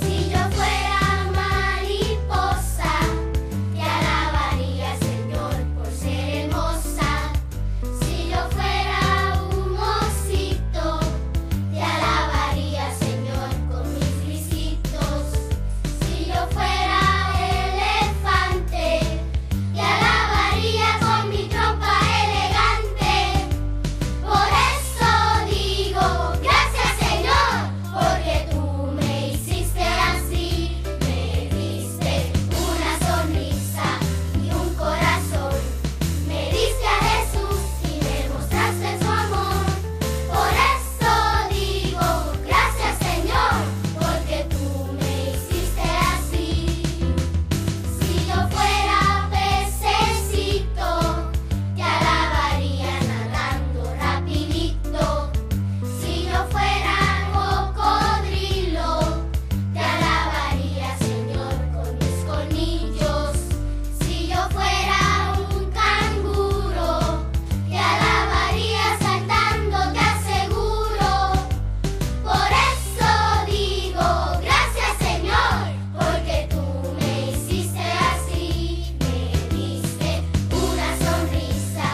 Si yo fuera mariposa, te alabaría, Señor, por ser hermosa. Si yo fuera un mocito, te alabaría, Señor, con mis risitos. Si yo fuera elefante, te alabaría con mi trompa elegante. Por eso digo, gracias, Señor, porque tú me hiciste así. Me diste una sonrisa y un corazón. Me diste a Jesús y me mostraste su amor. Por eso digo, gracias, Señor, porque tú me hiciste así. Si yo fuera pececito, te alabaría nadando rapidito. Si yo fuera cocodrilo, te alabaría, Señor, con mis colmillos. Si yo fuera un canguro, te alabaría saltando, te aseguro. Por eso digo, gracias, Señor, porque tú me hiciste así. Me diste una sonrisa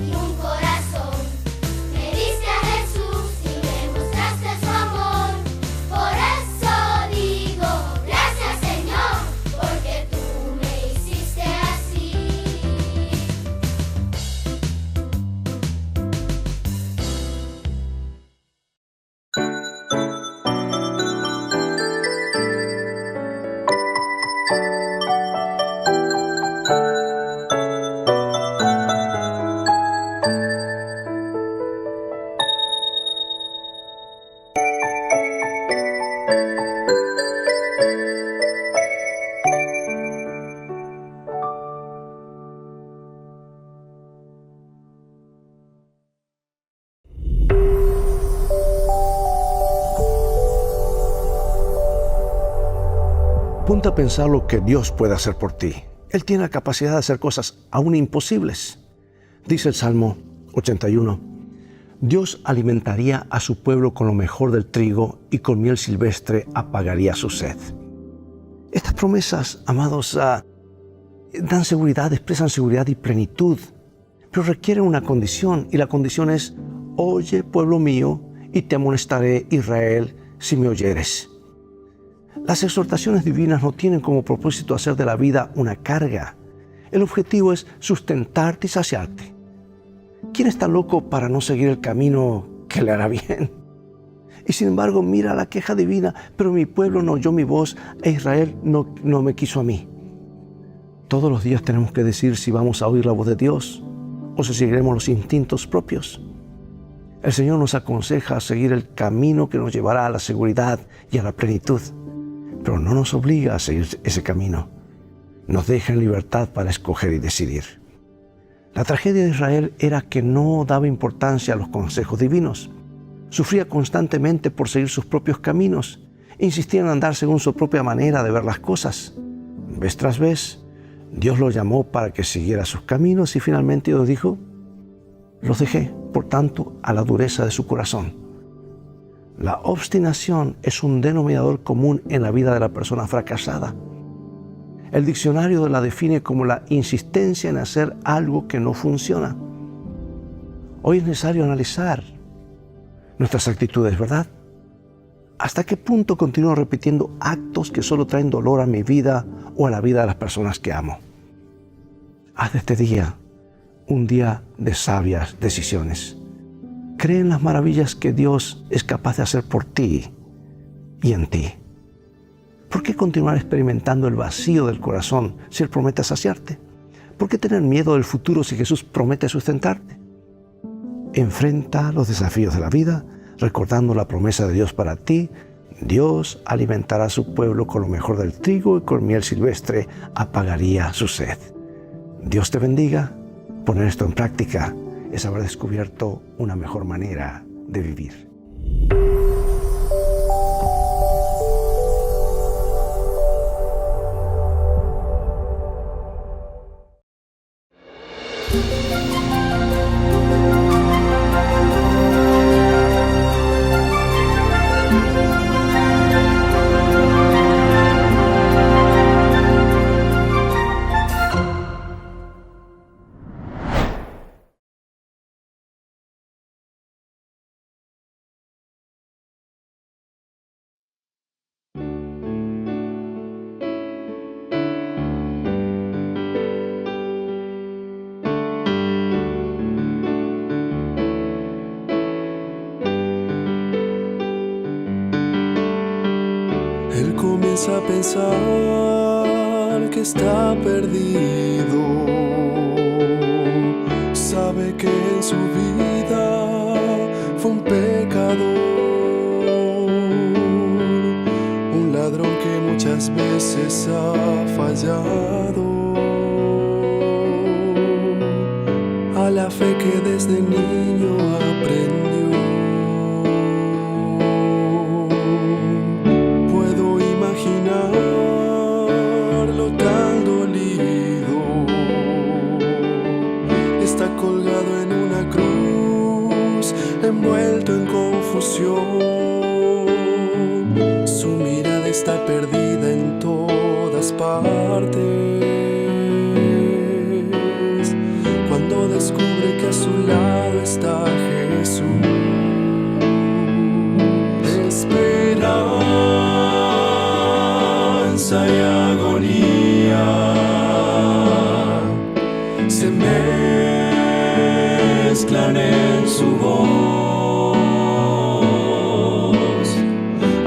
y un corazón. Me diste a Jesús y me mostraste su amor. Por eso digo, gracias, Señor, porque tú me hiciste así. Ponte a pensar lo que Dios puede hacer por ti. Él tiene la capacidad de hacer cosas aún imposibles. Dice el Salmo 81, Dios alimentaría a su pueblo con lo mejor del trigo y con miel silvestre apagaría su sed. Estas promesas, amados, dan seguridad, expresan seguridad y plenitud, pero requieren una condición, y la condición es: oye, pueblo mío, y te amonestaré, Israel, si me oyeres. Las exhortaciones divinas no tienen como propósito hacer de la vida una carga. El objetivo es sustentarte y saciarte. ¿Quién está loco para no seguir el camino que le hará bien? Y sin embargo, mira la queja divina: pero mi pueblo no oyó mi voz e Israel no me quiso a mí. Todos los días tenemos que decir si vamos a oír la voz de Dios o si seguiremos los instintos propios. El Señor nos aconseja seguir el camino que nos llevará a la seguridad y a la plenitud, pero no nos obliga a seguir ese camino. Nos deja en libertad para escoger y decidir. La tragedia de Israel era que no daba importancia a los consejos divinos. Sufría constantemente por seguir sus propios caminos. Insistía en andar según su propia manera de ver las cosas. Vez tras vez, Dios los llamó para que siguiera sus caminos y finalmente Dios dijo: los dejé, por tanto, a la dureza de su corazón. La obstinación es un denominador común en la vida de la persona fracasada. El diccionario la define como la insistencia en hacer algo que no funciona. Hoy es necesario analizar nuestras actitudes, ¿verdad? ¿Hasta qué punto continúo repitiendo actos que solo traen dolor a mi vida o a la vida de las personas que amo? Haz de este día un día de sabias decisiones. Cree en las maravillas que Dios es capaz de hacer por ti y en ti. ¿Por qué continuar experimentando el vacío del corazón si Él promete saciarte? ¿Por qué tener miedo del futuro si Jesús promete sustentarte? Enfrenta los desafíos de la vida recordando la promesa de Dios para ti. Dios alimentará a su pueblo con lo mejor del trigo y con miel silvestre apagaría su sed. Dios te bendiga. Poner esto en práctica es haber descubierto una mejor manera de vivir. Él comienza a pensar que está perdido. Sabe que en su vida fue un pecador, un ladrón que muchas veces ha fallado a la fe que desde niño aprendió. Imaginarlo tan dolido, está colgado en una cruz, envuelto en confusión. Su mirada está perdida en todas partes. Cuando descubre que a su lado está Jesús, esperanza y agonía se mezclan en su voz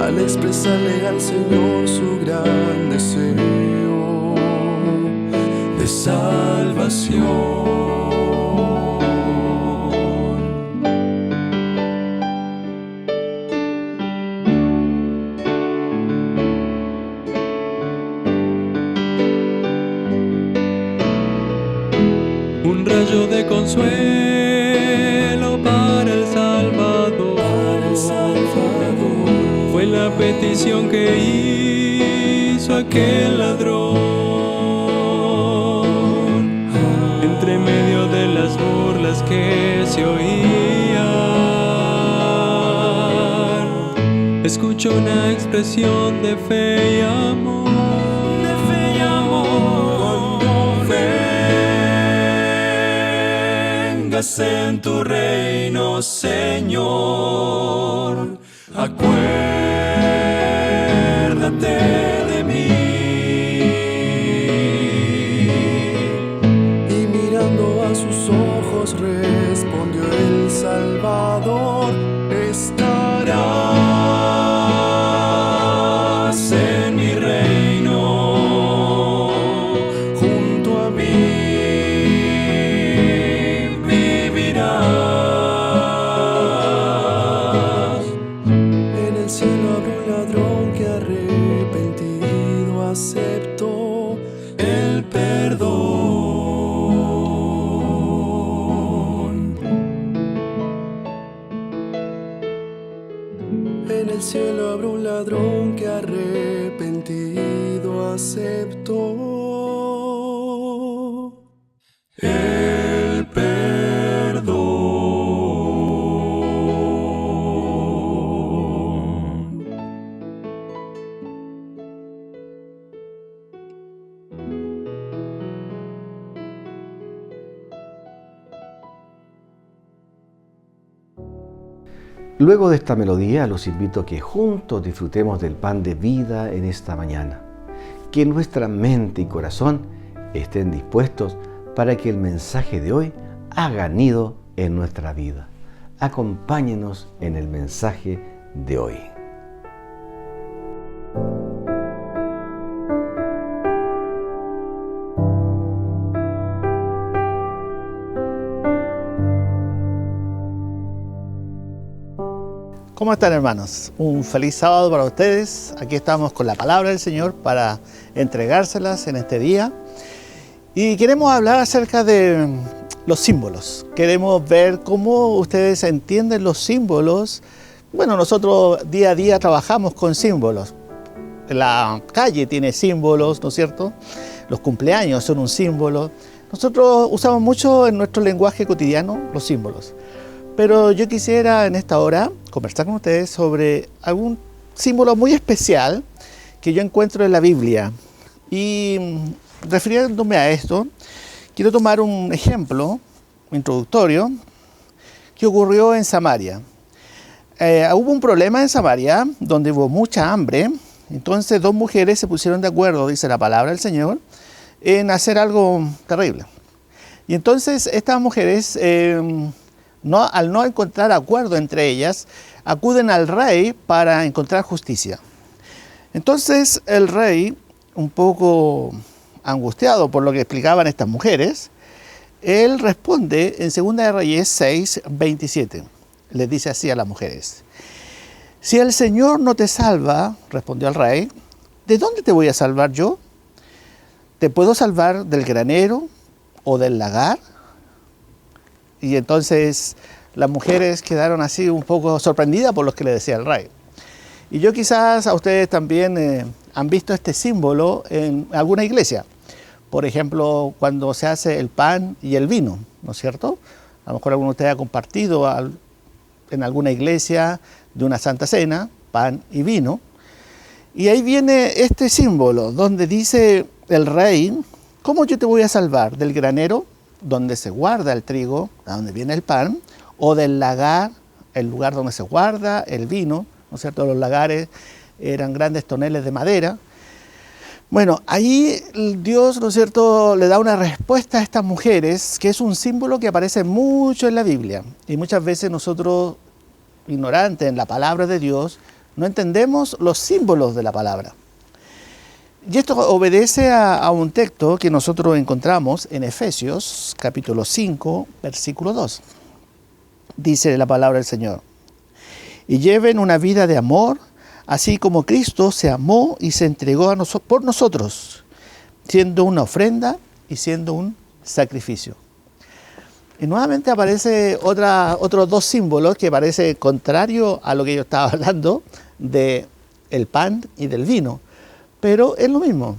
al expresarle al Señor su gran deseo de salvación. Un rayo de consuelo para el Salvador, fue la petición que hizo aquel ladrón. Entre medio de las burlas que se oían, escuchó una expresión de fe y amor. En tu reino, Señor, acuérdate de mí. Y mirando a sus ojos respondió el Salvador: estarás en mi reino junto a mí. Acepto el perdón. En el cielo habrá un ladrón que arrepentido aceptó el perdón. Luego de esta melodía, los invito a que juntos disfrutemos del pan de vida en esta mañana. Que nuestra mente y corazón estén dispuestos para que el mensaje de hoy haga nido en nuestra vida. Acompáñenos en el mensaje de hoy. ¿Cómo están, hermanos? Un feliz sábado para ustedes. Aquí estamos con la palabra del Señor para entregárselas en este día. Y queremos hablar acerca de los símbolos. Queremos ver cómo ustedes entienden los símbolos. Bueno, nosotros día a día trabajamos con símbolos. La calle tiene símbolos, ¿no es cierto? Los cumpleaños son un símbolo. Nosotros usamos mucho en nuestro lenguaje cotidiano los símbolos. Pero yo quisiera en esta hora conversar con ustedes sobre algún símbolo muy especial que yo encuentro en la Biblia. Y refiriéndome a esto, quiero tomar un ejemplo introductorio que ocurrió en Samaria. Hubo un problema en Samaria donde hubo mucha hambre. Entonces 2 mujeres se pusieron de acuerdo, dice la palabra del Señor, en hacer algo terrible. Y entonces estas mujeres... al no encontrar acuerdo entre ellas, acuden al rey para encontrar justicia. Entonces el rey, un poco angustiado por lo que explicaban estas mujeres, él responde en 2 de Reyes 6, 27. Les dice así a las mujeres: si el Señor no te salva, respondió el rey, ¿de dónde te voy a salvar yo? ¿Te puedo salvar del granero o del lagar? Y entonces las mujeres quedaron así un poco sorprendidas por lo que le decía el rey. Y yo quizás a ustedes también han visto este símbolo en alguna iglesia. Por ejemplo, cuando se hace el pan y el vino, ¿no es cierto? A lo mejor alguno de ustedes ha compartido en alguna iglesia de una santa cena, pan y vino. Y ahí viene este símbolo donde dice el rey: ¿cómo yo te voy a salvar? ¿Del granero, donde se guarda el trigo, a donde viene el pan, o del lagar, el lugar donde se guarda el vino, ¿no es cierto? Los lagares eran grandes toneles de madera. Bueno, ahí Dios, ¿no es cierto?, le da una respuesta a estas mujeres, que es un símbolo que aparece mucho en la Biblia. Y muchas veces nosotros, ignorantes en la palabra de Dios, no entendemos los símbolos de la palabra. Y esto obedece a un texto que nosotros encontramos en Efesios, capítulo 5, versículo 2. Dice la palabra del Señor: y lleven una vida de amor, así como Cristo se amó y se entregó por nosotros, siendo una ofrenda y siendo un sacrificio. Y nuevamente aparece otros 2 símbolos que parece contrario a lo que yo estaba hablando de el pan y del vino. Pero es lo mismo.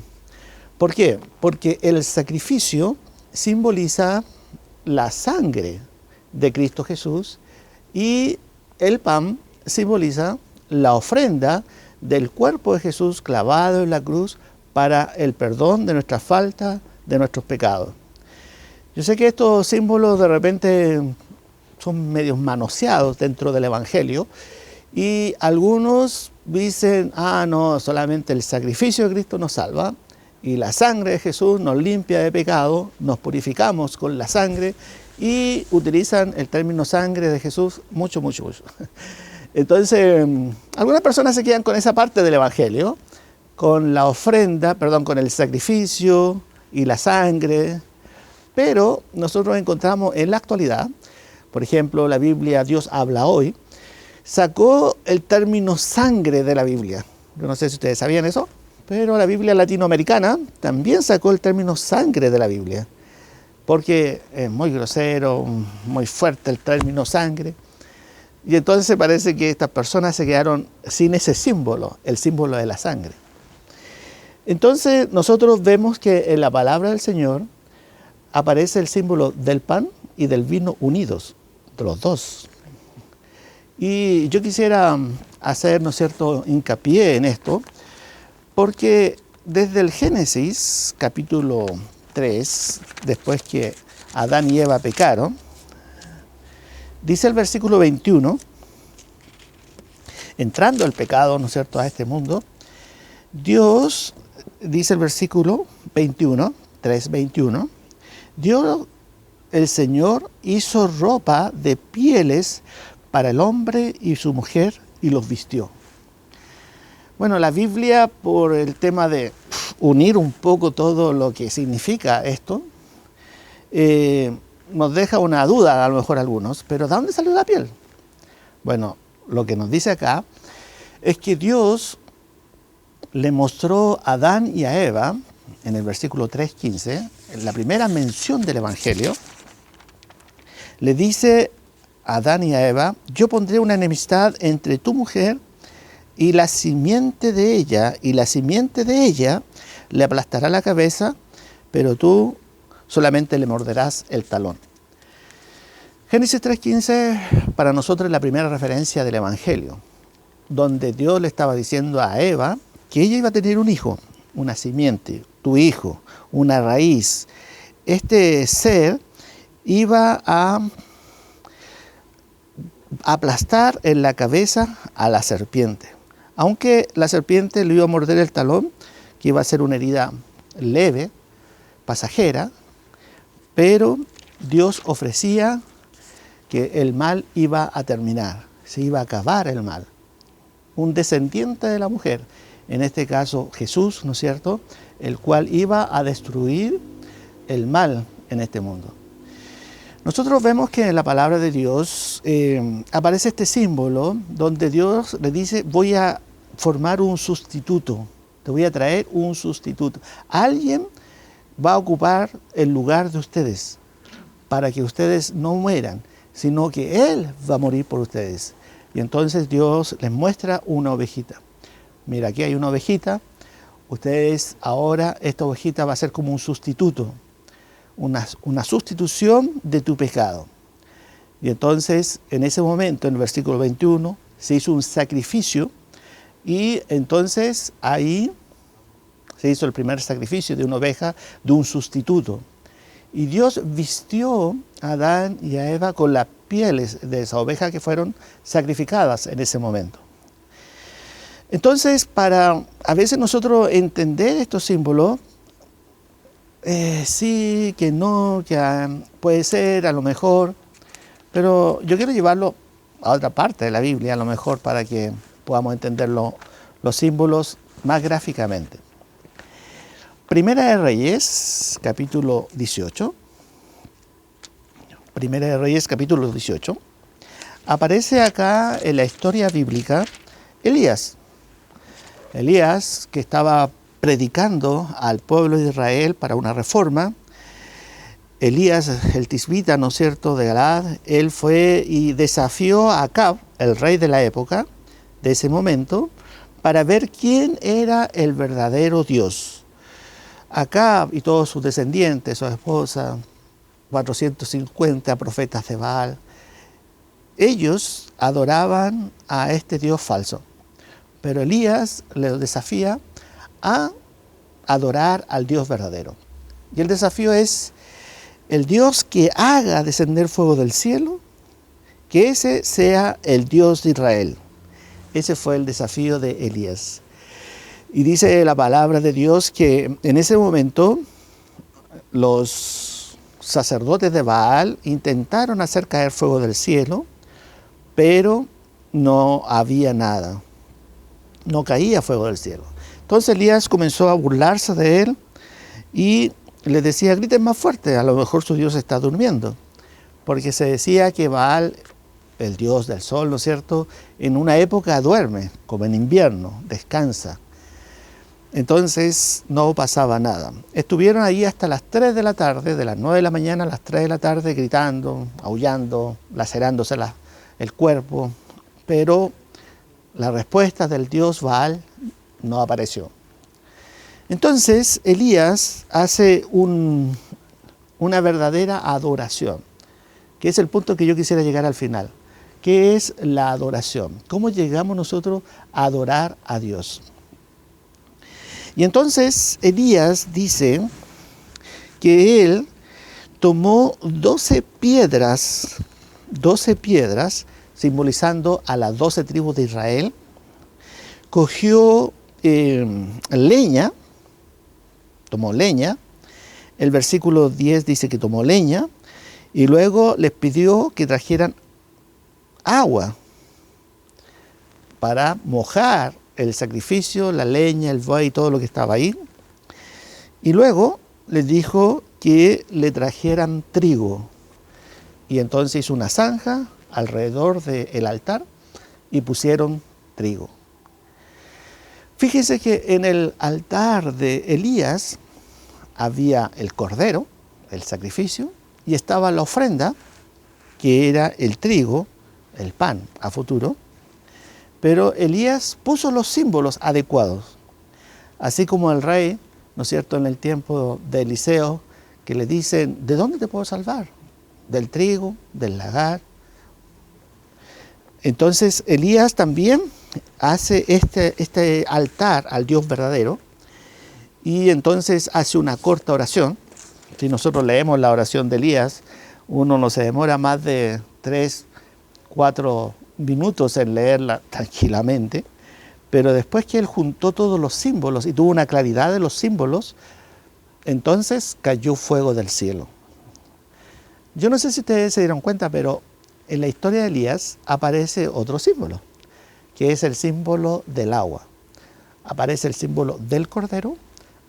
¿Por qué? Porque el sacrificio simboliza la sangre de Cristo Jesús y el pan simboliza la ofrenda del cuerpo de Jesús clavado en la cruz para el perdón de nuestras faltas, de nuestros pecados. Yo sé que estos símbolos de repente son medios manoseados dentro del Evangelio y algunos dicen: no, solamente el sacrificio de Cristo nos salva y la sangre de Jesús nos limpia de pecado, nos purificamos con la sangre, y utilizan el término sangre de Jesús mucho. Entonces, algunas personas se quedan con esa parte del Evangelio, con la ofrenda, con el sacrificio y la sangre, pero nosotros encontramos en la actualidad, por ejemplo, la Biblia Dios habla hoy, sacó el término sangre de la Biblia. Yo no sé si ustedes sabían eso, pero la Biblia latinoamericana también sacó el término sangre de la Biblia, porque es muy grosero, muy fuerte el término sangre. Y entonces parece que estas personas se quedaron sin ese símbolo, el símbolo de la sangre. Entonces nosotros vemos que en la palabra del Señor aparece el símbolo del pan y del vino unidos, de los 2. Y yo quisiera hacer, ¿no es cierto?, hincapié en esto, porque desde el Génesis, capítulo 3, después que Adán y Eva pecaron, dice el versículo 21, entrando el pecado, ¿no es cierto?, a este mundo, Dios, dice el versículo 21, 3:21, Dios el Señor hizo ropa de pieles para el hombre y su mujer y los vistió. Bueno, la Biblia, por el tema de unir un poco todo lo que significa esto, nos deja una duda, a lo mejor algunos, pero ¿de dónde salió la piel? Bueno, lo que nos dice acá es que Dios le mostró a Adán y a Eva, en el versículo 3:15, en la primera mención del Evangelio, le dice a Adán y a Eva: yo pondré una enemistad entre tu mujer y la simiente de ella, y la simiente de ella le aplastará la cabeza, pero tú solamente le morderás el talón. Génesis 3:15 para nosotros es la primera referencia del Evangelio, donde Dios le estaba diciendo a Eva que ella iba a tener un hijo, una simiente, tu hijo, una raíz. Este ser iba a aplastar en la cabeza a la serpiente. Aunque la serpiente le iba a morder el talón, que iba a ser una herida leve, pasajera, pero Dios ofrecía que el mal iba a terminar, se iba a acabar el mal. Un descendiente de la mujer, en este caso Jesús, ¿no es cierto?, el cual iba a destruir el mal en este mundo. Nosotros vemos que en la palabra de Dios aparece este símbolo donde Dios le dice: voy a formar un sustituto, te voy a traer un sustituto. Alguien va a ocupar el lugar de ustedes para que ustedes no mueran, sino que Él va a morir por ustedes. Y entonces Dios les muestra una ovejita. Mira, aquí hay una ovejita. Ustedes ahora, esta ovejita va a ser como un sustituto, una sustitución de tu pecado. Y entonces, en ese momento, en el versículo 21, se hizo un sacrificio, y entonces ahí se hizo el primer sacrificio de una oveja, de un sustituto. Y Dios vistió a Adán y a Eva con las pieles de esa oveja que fueron sacrificadas en ese momento. Entonces, para a veces nosotros entender estos símbolos, sí, que no, que puede ser, a lo mejor, pero yo quiero llevarlo a otra parte de la Biblia, a lo mejor, para que podamos entender los símbolos más gráficamente. Primera de Reyes, capítulo 18. Primera de Reyes, capítulo 18. Aparece acá en la historia bíblica Elías. Elías, que estaba predicando al pueblo de Israel para una reforma. Elías, el tisbita, ¿no es cierto?, de Galaad, él fue y desafió a Acab, el rey de la época, de ese momento, para ver quién era el verdadero Dios. Acab y todos sus descendientes, su esposa, 450 profetas de Baal, ellos adoraban a este Dios falso. Pero Elías les desafía a adorar al Dios verdadero. Y el desafío es el Dios que haga descender fuego del cielo, que ese sea el Dios de Israel. Ese fue el desafío de Elías. Y dice la palabra de Dios que en ese momento los sacerdotes de Baal intentaron hacer caer fuego del cielo, pero no había nada. No caía fuego del cielo. Entonces Elías comenzó a burlarse de él y le decía: griten más fuerte, a lo mejor su Dios está durmiendo. Porque se decía que Baal, el dios del sol, ¿no es cierto?, en una época duerme, como en invierno, descansa. Entonces no pasaba nada. Estuvieron ahí hasta las 3 de la tarde, de las 9 de la mañana a las 3 de la tarde, gritando, aullando, lacerándose el cuerpo, pero la respuesta del dios Baal no apareció. Entonces Elías hace una verdadera adoración, que es el punto que yo quisiera llegar al final. ¿Qué es la adoración? ¿Cómo llegamos nosotros a adorar a Dios? Y entonces Elías dice que él tomó 12 piedras, simbolizando a las 12 tribus de Israel, cogió leña, tomó leña, el versículo 10 dice que tomó leña, Y luego les pidió que trajeran agua para mojar el sacrificio, la leña, el buey y todo lo que estaba ahí. Y luego les dijo que le trajeran trigo. Y entonces hizo una zanja alrededor del altar y pusieron trigo. Fíjense que en el altar de Elías había el cordero, el sacrificio, y estaba la ofrenda, que era el trigo, el pan a futuro. Pero Elías puso los símbolos adecuados, así como el rey, ¿no es cierto?, en el tiempo de Eliseo, que le dicen, ¿de dónde te puedo salvar? Del trigo, del lagar. Entonces Elías también hace este altar al Dios verdadero y entonces hace una corta oración. Si nosotros leemos la oración de Elías, uno no se demora más de 3, 4 minutos en leerla tranquilamente, pero después que él juntó todos los símbolos y tuvo una claridad de los símbolos, entonces cayó fuego del cielo. Yo no sé si ustedes se dieron cuenta, pero en la historia de Elías aparece otro símbolo, que es el símbolo del agua. Aparece el símbolo del cordero,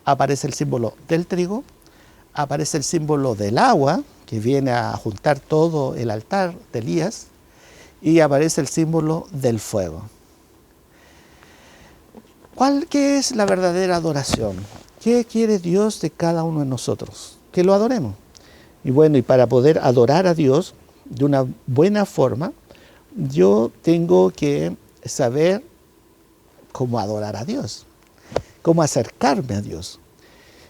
aparece el símbolo del trigo, aparece el símbolo del agua, que viene a juntar todo el altar de Elías, y aparece el símbolo del fuego. ¿Qué es la verdadera adoración? ¿Qué quiere Dios de cada uno de nosotros? Que lo adoremos. Y bueno, y para poder adorar a Dios de una buena forma, yo tengo que saber cómo adorar a Dios, cómo acercarme a Dios.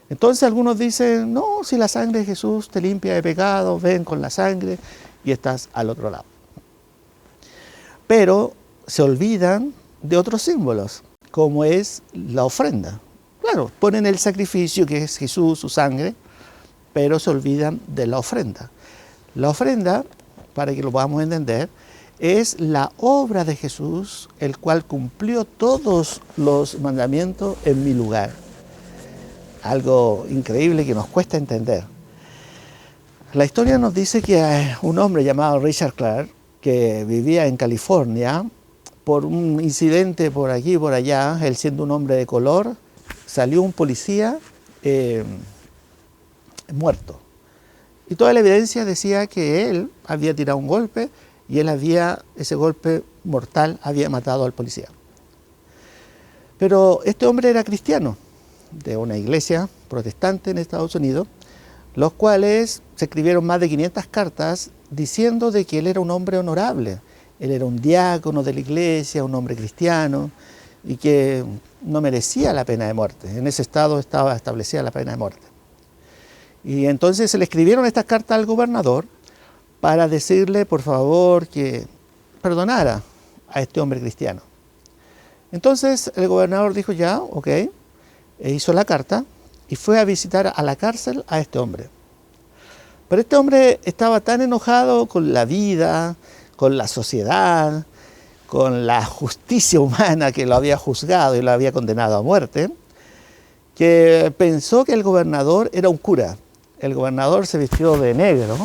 Entonces algunos dicen, no, si la sangre de Jesús te limpia de pecado, ven con la sangre y estás al otro lado. Pero se olvidan de otros símbolos, como es la ofrenda. Claro, ponen el sacrificio que es Jesús, su sangre, pero se olvidan de la ofrenda. La ofrenda, para que lo podamos entender, es la obra de Jesús, el cual cumplió todos los mandamientos en mi lugar. Algo increíble que nos cuesta entender. La historia nos dice que un hombre llamado Richard Clark, que vivía en California, por un incidente por aquí y por allá, él siendo un hombre de color, salió un policía muerto. Y toda la evidencia decía que él había tirado un golpe y ese golpe mortal había matado al policía. Pero este hombre era cristiano, de una iglesia protestante en Estados Unidos, los cuales se escribieron más de 500 cartas diciendo de que él era un hombre honorable. Él era un diácono de la iglesia, un hombre cristiano, y que no merecía la pena de muerte. En ese estado estaba establecida la pena de muerte. Y entonces se le escribieron estas cartas al gobernador para decirle, por favor, que perdonara a este hombre cristiano. Entonces el gobernador dijo, ya, ok, e hizo la carta y fue a visitar a la cárcel a este hombre. Pero este hombre estaba tan enojado con la vida, con la sociedad, con la justicia humana que lo había juzgado y lo había condenado a muerte, que pensó que el gobernador era un cura. El gobernador se vistió de negro,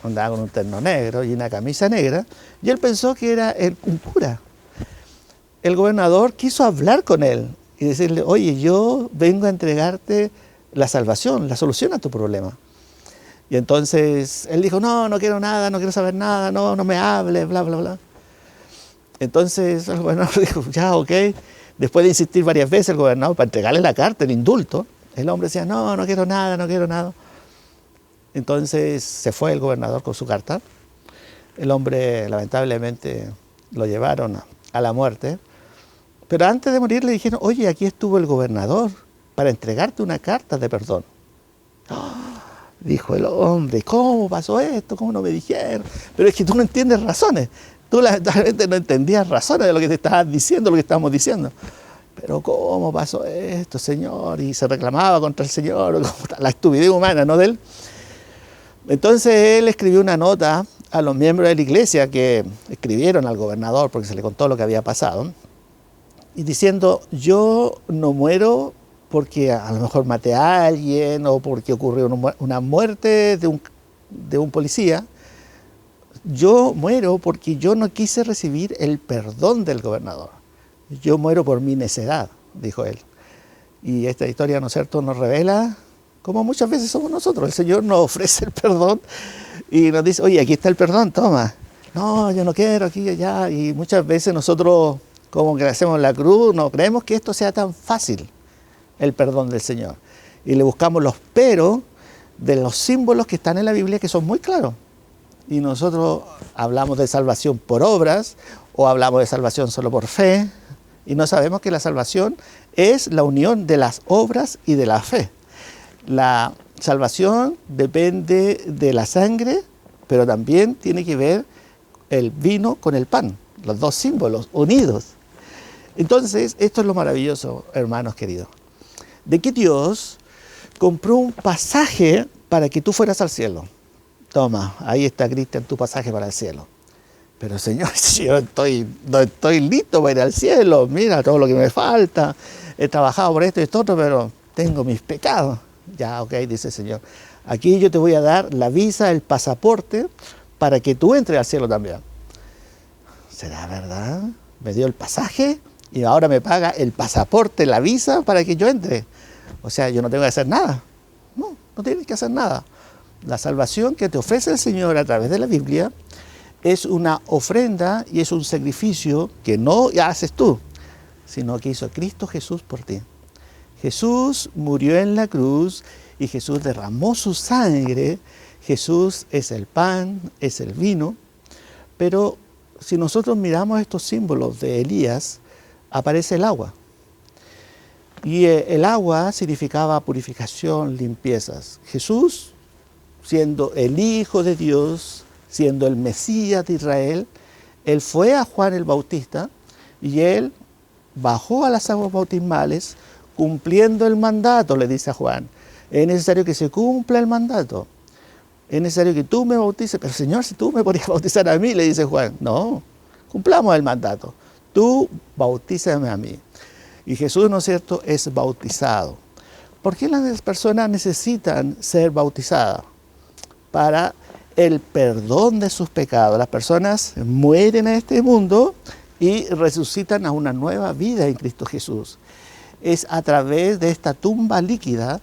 andaba con un terno negro y una camisa negra, y él pensó que era un cura. El gobernador quiso hablar con él y decirle, oye, yo vengo a entregarte la salvación, la solución a tu problema. Y entonces él dijo, no, no quiero nada, no quiero saber nada, no me hables, bla, bla, bla. Entonces el gobernador dijo, ya, ok. Después de insistir varias veces el gobernador para entregarle la carta, el indulto, el hombre decía, no, no quiero nada, no quiero nada. Entonces se fue el gobernador con su carta. El hombre lamentablemente lo llevaron a la muerte. Pero antes de morir le dijeron, oye, aquí estuvo el gobernador para entregarte una carta de perdón. ¡Oh! Dijo el hombre, ¿cómo pasó esto? ¿Cómo no me dijeron? Pero es que tú no entiendes razones. Tú lamentablemente no entendías razones de lo que te estabas diciendo, lo que estábamos diciendo. Pero ¿cómo pasó esto, Señor? Y se reclamaba contra el Señor, la estupidez humana, ¿no? De él. Entonces él escribió una nota a los miembros de la iglesia que escribieron al gobernador porque se le contó lo que había pasado. Y diciendo, yo no muero porque a lo mejor maté a alguien o porque ocurrió una muerte de de un policía, yo muero porque yo no quise recibir el perdón del gobernador. Yo muero por mi necedad, dijo él. Y esta historia, ¿no es cierto?, nos revela cómo muchas veces somos nosotros. El Señor nos ofrece el perdón y nos dice, oye, aquí está el perdón, toma. No, yo no quiero, aquí y allá. Y muchas veces nosotros, como que hacemos la cruz, no creemos que esto sea tan fácil, el perdón del Señor. Y le buscamos los peros de los símbolos que están en la Biblia, que son muy claros. Y nosotros hablamos de salvación por obras, o hablamos de salvación solo por fe, y no sabemos que la salvación es la unión de las obras y de la fe. La salvación depende de la sangre, pero también tiene que ver el vino con el pan, los dos símbolos unidos. Entonces, esto es lo maravilloso, hermanos queridos, de que Dios compró un pasaje para que tú fueras al cielo. Toma, ahí está, Cristian, tu pasaje para el cielo. Pero Señor, si yo no estoy listo para ir al cielo, mira todo lo que me falta, he trabajado por esto y esto otro, pero tengo mis pecados. Ya, ok, dice el Señor, aquí yo te voy a dar la visa, el pasaporte, para que tú entres al cielo también. ¿Será verdad? Me dio el pasaje y ahora me paga el pasaporte, la visa, para que yo entre. O sea, yo no tengo que hacer nada. No tienes que hacer nada. La salvación que te ofrece el Señor a través de la Biblia es una ofrenda y es un sacrificio que no haces tú, sino que hizo Cristo Jesús por ti. Jesús murió en la cruz y Jesús derramó su sangre. Jesús es el pan, es el vino. Pero si nosotros miramos estos símbolos de Elías, aparece el agua. Y el agua significaba purificación, limpiezas. Jesús, siendo el Hijo de Dios, siendo el Mesías de Israel, él fue a Juan el Bautista y él bajó a las aguas bautismales cumpliendo el mandato, le dice a Juan. Es necesario que se cumpla el mandato. Es necesario que tú me bautices. Pero Señor, si tú me podrías bautizar a mí, le dice Juan. No, cumplamos el mandato. Tú bautízame a mí. Y Jesús, ¿no es cierto?, es bautizado. ¿Por qué las personas necesitan ser bautizadas? Para el perdón de sus pecados. Las personas mueren en este mundo y resucitan a una nueva vida en Cristo Jesús. Es a través de esta tumba líquida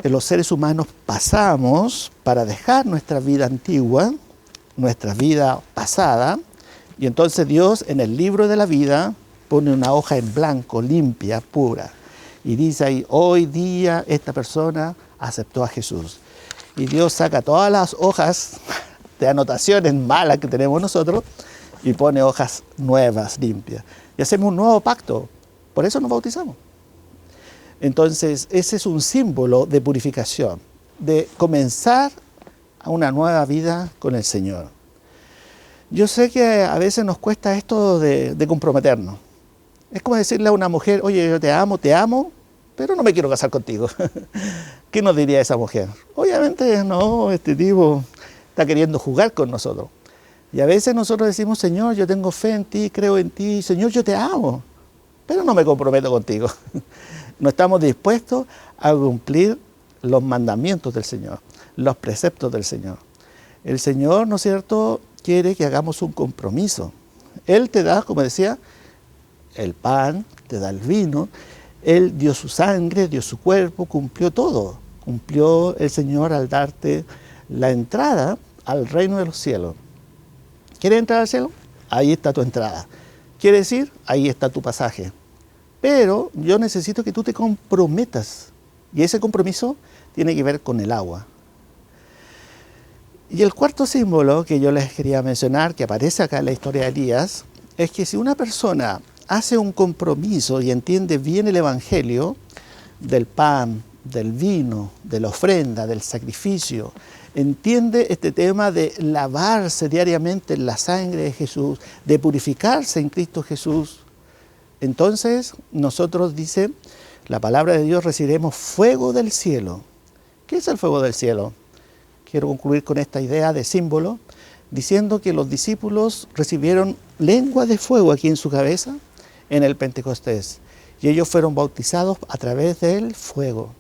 que los seres humanos pasamos para dejar nuestra vida antigua, nuestra vida pasada, y entonces Dios en el libro de la vida pone una hoja en blanco, limpia, pura, y dice ahí, hoy día esta persona aceptó a Jesús. Y Dios saca todas las hojas de anotaciones malas que tenemos nosotros y pone hojas nuevas, limpias. Y hacemos un nuevo pacto. Por eso nos bautizamos. Entonces, ese es un símbolo de purificación, de comenzar a una nueva vida con el Señor. Yo sé que a veces nos cuesta esto de comprometernos. Es como decirle a una mujer, oye, yo te amo, pero no me quiero casar contigo. ¿Qué nos diría esa mujer? Obviamente, no, este tipo está queriendo jugar con nosotros. Y a veces nosotros decimos, Señor, yo tengo fe en ti, creo en ti, Señor, yo te amo, pero no me comprometo contigo. No estamos dispuestos a cumplir los mandamientos del Señor, los preceptos del Señor. El Señor, ¿no es cierto?, quiere que hagamos un compromiso. Él te da, como decía, el pan, te da el vino. Él dio su sangre, dio su cuerpo, cumplió todo. Cumplió el Señor al darte la entrada al reino de los cielos. ¿Quieres entrar al cielo? Ahí está tu entrada. ¿Quieres ir? Ahí está tu pasaje. Pero yo necesito que tú te comprometas. Y ese compromiso tiene que ver con el agua. Y el cuarto símbolo que yo les quería mencionar, que aparece acá en la historia de Elías, es que si una persona hace un compromiso y entiende bien el Evangelio del pan, del vino, de la ofrenda, del sacrificio, entiende este tema de lavarse diariamente en la sangre de Jesús, de purificarse en Cristo Jesús, entonces nosotros, dice la palabra de Dios, recibiremos fuego del cielo. ¿Qué es el fuego del cielo? Quiero concluir con esta idea de símbolo, diciendo que los discípulos recibieron lengua de fuego aquí en su cabeza en el Pentecostés. Y ellos fueron bautizados a través del fuego.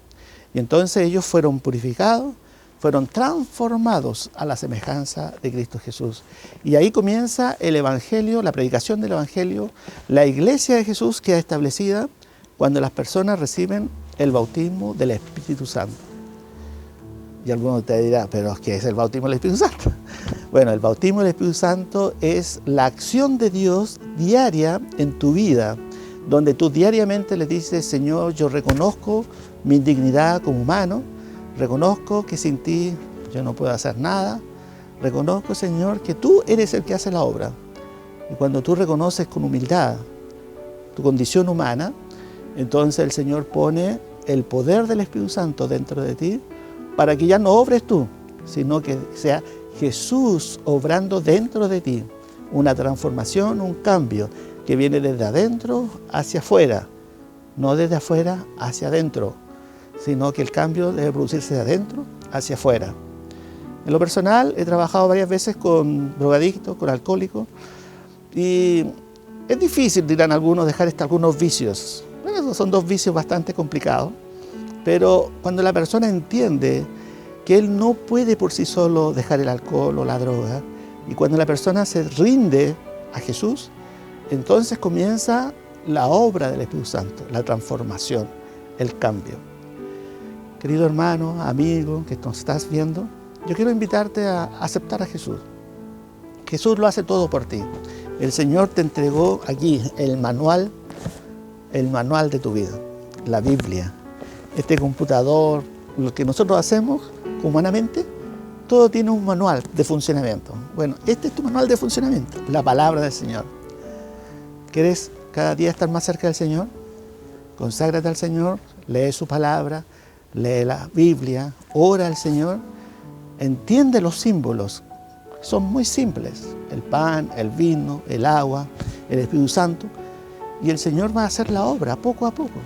Y entonces ellos fueron purificados, fueron transformados a la semejanza de Cristo Jesús. Y ahí comienza el Evangelio, la predicación del Evangelio, la iglesia de Jesús queda establecida cuando las personas reciben el bautismo del Espíritu Santo. Y alguno te dirá, ¿pero qué es el bautismo del Espíritu Santo? Bueno, el bautismo del Espíritu Santo es la acción de Dios diaria en tu vida, donde tú diariamente le dices, Señor, yo reconozco mi indignidad como humano, reconozco que sin ti yo no puedo hacer nada, reconozco, Señor, que tú eres el que hace la obra. Y cuando tú reconoces con humildad tu condición humana, entonces el Señor pone el poder del Espíritu Santo dentro de ti para que ya no obres tú, sino que sea Jesús obrando dentro de ti. Una transformación, un cambio que viene desde adentro hacia afuera, no desde afuera hacia adentro, sino que el cambio debe producirse de adentro hacia afuera. En lo personal, he trabajado varias veces con drogadictos, con alcohólicos, y es difícil, dirán algunos, dejar algunos vicios. Bueno, son dos vicios bastante complicados, pero cuando la persona entiende que él no puede por sí solo dejar el alcohol o la droga, y cuando la persona se rinde a Jesús, entonces comienza la obra del Espíritu Santo, la transformación, el cambio. Querido hermano, amigo que nos estás viendo, yo quiero invitarte a aceptar a Jesús. Jesús lo hace todo por ti. El Señor te entregó aquí el manual de tu vida, la Biblia. Este computador, lo que nosotros hacemos humanamente, todo tiene un manual de funcionamiento. Bueno, este es tu manual de funcionamiento, la palabra del Señor. ¿Quieres cada día estar más cerca del Señor? Conságrate al Señor, lee su palabra, lee la Biblia, ora al Señor, entiende los símbolos, son muy simples, el pan, el vino, el agua, el Espíritu Santo, y el Señor va a hacer la obra poco a poco.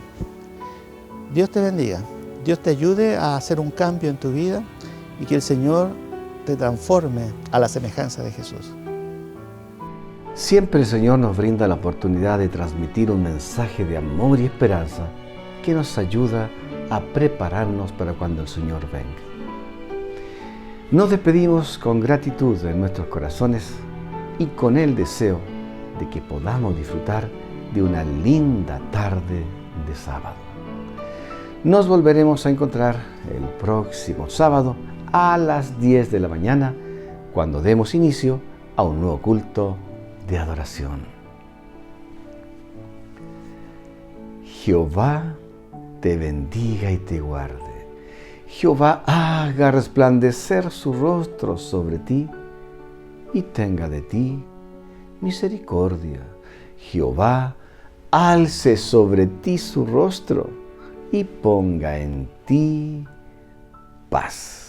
Dios te bendiga, Dios te ayude a hacer un cambio en tu vida y que el Señor te transforme a la semejanza de Jesús. Siempre el Señor nos brinda la oportunidad de transmitir un mensaje de amor y esperanza que nos ayuda a prepararnos para cuando el Señor venga. Nos despedimos con gratitud en nuestros corazones y con el deseo de que podamos disfrutar de una linda tarde de sábado. Nos volveremos a encontrar el próximo sábado a las 10 de la mañana cuando demos inicio a un nuevo culto de adoración. Jehová te bendiga y te guarde. Jehová haga resplandecer su rostro sobre ti y tenga de ti misericordia. Jehová alce sobre ti su rostro y ponga en ti paz.